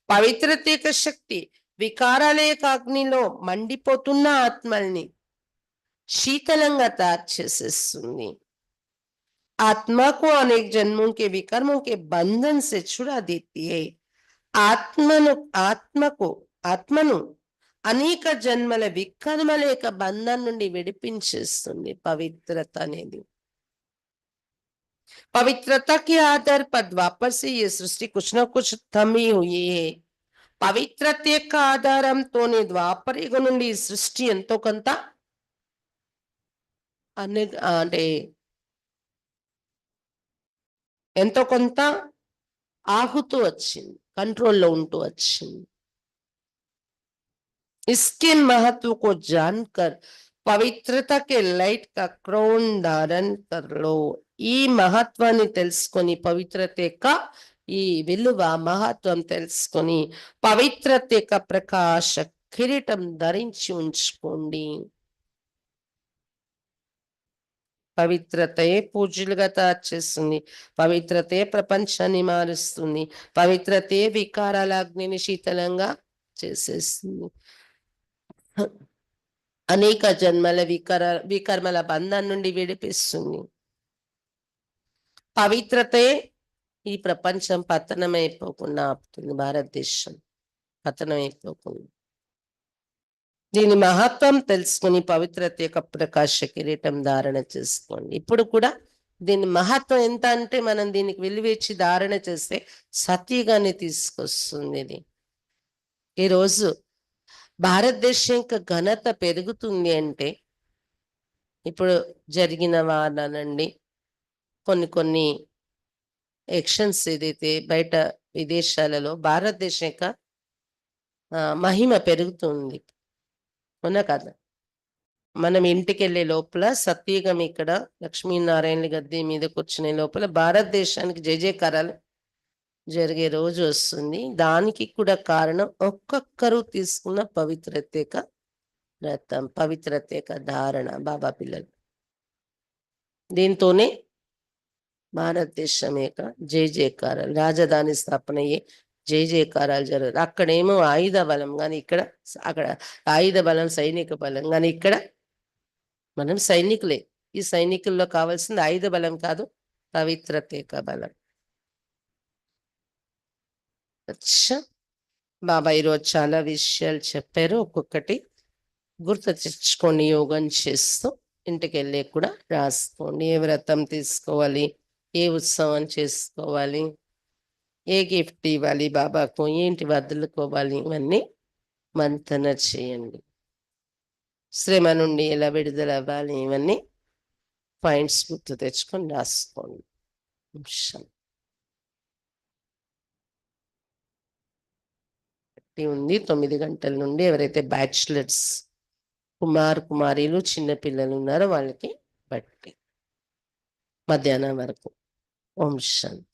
పవిత్రత యొక్క శక్తి వికారాల యొక్క అగ్నిలో మండిపోతున్న ఆత్మల్ని శీతలంగా తయారు చేసేస్తుంది. आत्मा को अनेक जन्मों के विकर्मों के बंधन से छुड़ा देती है. ఆత్మను అనేక జన్మల వికర్మల యొక్క బంధం నుండి విడిపించేస్తుంది పవిత్రత అనేది. पवित्रता के आधार पर द्वापर से ये सृष्टि कुछ ना कुछ थमी हुई है. పవిత్రత యొక్క ఆధారంతోనే ద్వాపర యుగం నుండి ఈ సృష్టి ఎంతో కొంత అంటే ఎంతో కొంత ఆగుతూ వచ్చింది, కంట్రోల్లో ఉంటూ వచ్చింది. इसके महत्व को जानकर పవిత్రత के लाइट का क्रोन धारण कर लो. ఈ మహత్వాన్ని తెలుసుకొని పవిత్రత యొక్క ఈ విలువ మహత్వం తెలుసుకొని పవిత్రత యొక్క ప్రకాశ కిరీటం ధరించి ఉంచుకోండి. పవిత్రతే పూజ్యులుగా తయారు చేస్తుంది. పవిత్రతే ప్రపంచాన్ని మారుస్తుంది. పవిత్రతే వికారాల అగ్నిని శీతలంగా చేసేస్తుంది. అనేక జన్మల వికర్మల బంధం నుండి విడిపిస్తుంది. పవిత్రతే ఈ ప్రపంచం పతనమైపోకుండా ఆపుతుంది. భారతదేశం పతనమైపోకుండా దీని మహత్వం తెలుసుకుని పవిత్రత యొక్క ప్రకాశ కిరీటం ధారణ చేసుకోండి. ఇప్పుడు కూడా దీని మహత్వం ఎంత అంటే మనం దీనికి విలువిచ్చి ధారణ చేస్తే సత్యగానే తీసుకొస్తుంది. ఇది ఈరోజు భారతదేశం యొక్క ఘనత పెరుగుతుంది అంటే ఇప్పుడు జరిగిన వారానండి కొన్ని ఎలక్షన్స్ ఏదైతే బయట విదేశాలలో భారతదేశం యొక్క మహిమ పెరుగుతుంది. అవునా కదా? మనం ఇంటికి వెళ్ళే లోపల సత్యయుగం ఇక్కడ లక్ష్మీనారాయణ గద్దె మీద కూర్చునే లోపల భారతదేశానికి జయజయకారాలు జరిగే రోజు వస్తుంది. దానికి కూడా కారణం ఒక్కొక్కరు తీసుకున్న పవిత్రత వ్రతం, పవిత్రత ధారణ. బాబా పిల్లలు దీంతోనే భారతదేశం యొక్క జయజయకారాలు, రాజధాని స్థాపన అయ్యే జయజయకారాలు జరుగుతాయి. అక్కడేమో ఆయుధ బలం, కానీ ఇక్కడ అక్కడ ఆయుధ బలం సైనిక బలం, కానీ ఇక్కడ మనం సైనికులే. ఈ సైనికుల్లో కావాల్సింది ఆయుధ బలం కాదు, పవిత్రత బలం. బాబా ఈరోజు చాలా విషయాలు చెప్పారు. ఒక్కొక్కటి గుర్తు తెచ్చుకోండి. యోగం చేస్తూ ఇంటికి వెళ్ళే కూడా రాసుకోండి. ఏ వ్రతం తీసుకోవాలి, ఏ ఉత్సవం చేసుకోవాలి, ఏ గిఫ్ట్ ఇవ్వాలి బాబాకు, ఏంటి వదులుకోవాలి, ఇవన్నీ మంతన చేయండి. శ్రమ నుండి ఎలా విడుదల అవ్వాలి, ఇవన్నీ పాయింట్స్ గుర్తు తెచ్చుకొని రాసుకోండి. ఉంది 9 గంటల నుండి ఎవరైతే బ్యాచులర్స్ కుమారీలు చిన్నపిల్లలు ఉన్నారో వాళ్ళకి బట్టి మధ్యాహ్నం వరకు. ఓం శాంతి.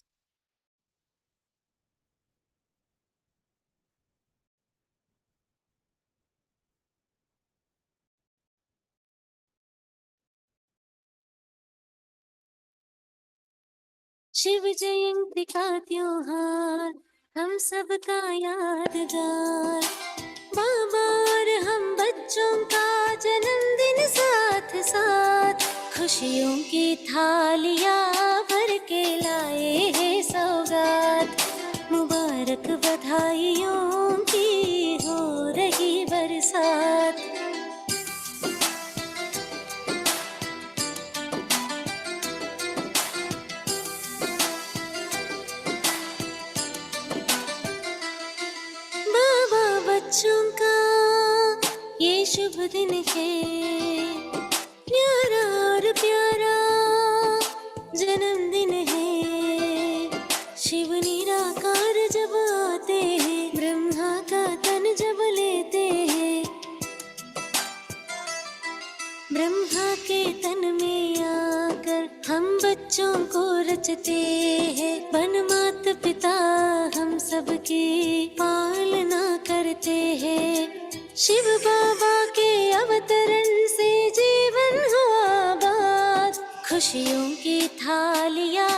शिव जयंती का त्योहार हम सबका यादगार, बाबा और हम बच्चों का जन्मदिन साथ साथ, खुशियों की थालियां भर के लाए हैं सौगात, मुबारक बधाइयों की हो रही बरसात। दिन है, न्यारा और प्यारा जन्मदिन है। शिव निराकार जब आते हैं, ब्रह्मा का तन जब लेते हैं, ब्रह्मा के तन में आकर हम बच्चों को रचते हैं। बन माता पिता हम सबकी पालना करते हैं। शिव बाबा के अवतरण से जीवन हुआ आबाद, खुशियों की थालियां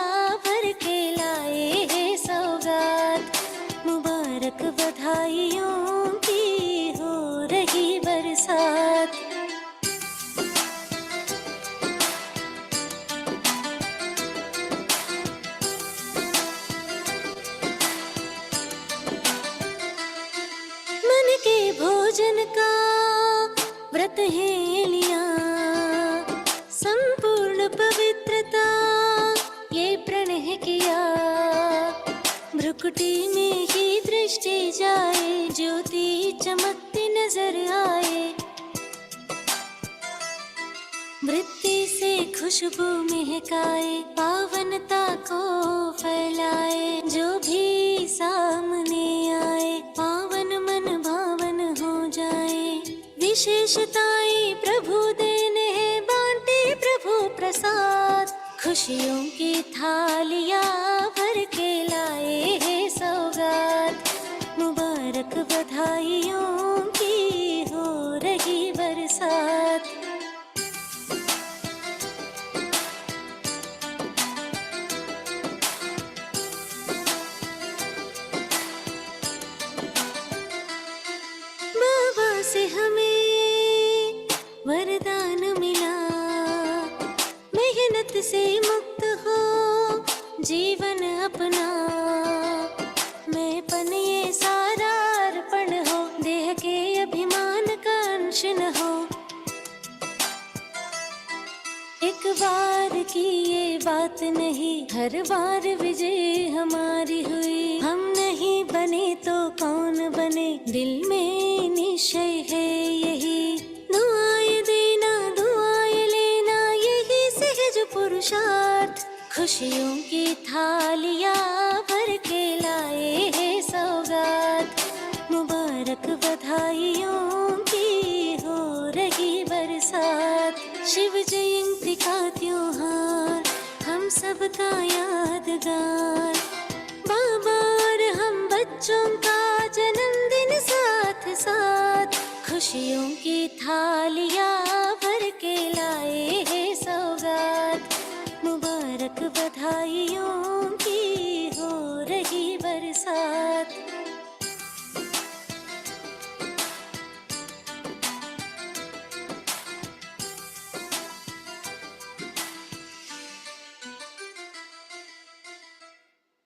भर के लाए हैं सौगात। मुबारक बधाइयों की हो रही बरसात। मन के भोजन का व्रत है लिया, संपूर्ण पवित्रता ये प्रण है किया। भ्रुकुटी में ही दृष्टि जाए, ज्योति चमकती नजर आए। वृत्ति से खुशबू महकाए, पावनता को फैलाए। जो भी सामने आए, पावन मन भावन हो जाए। विशेषताएं प्रभु देने हैं, बांटे प्रभु प्रसाद। खुशियों की थालियां भर के लाए हैं सौगात। मुबारक बधाइयों की हो रही बरसात। बाबा से हमें वरदान मिला, मेहनत से मुक्त हो जीवन अपना। मैंपन ये सारा अर्पण हो, देह के अभिमान का अंश न हो। एक बार की ये बात नहीं, हर बार विजय हमारी हुई। हम नहीं बने तो कौन बने, दिल में निश्चय है यही। दुआएं देना दुआएं लेना, यही सहज पुरुषार्थ। खुशियों की थालियां भर के लाए हैं सौगात। मुबारक बधाइयों की हो रही बरसात। शिव जयंती का त्योहार हम सबका यादगार।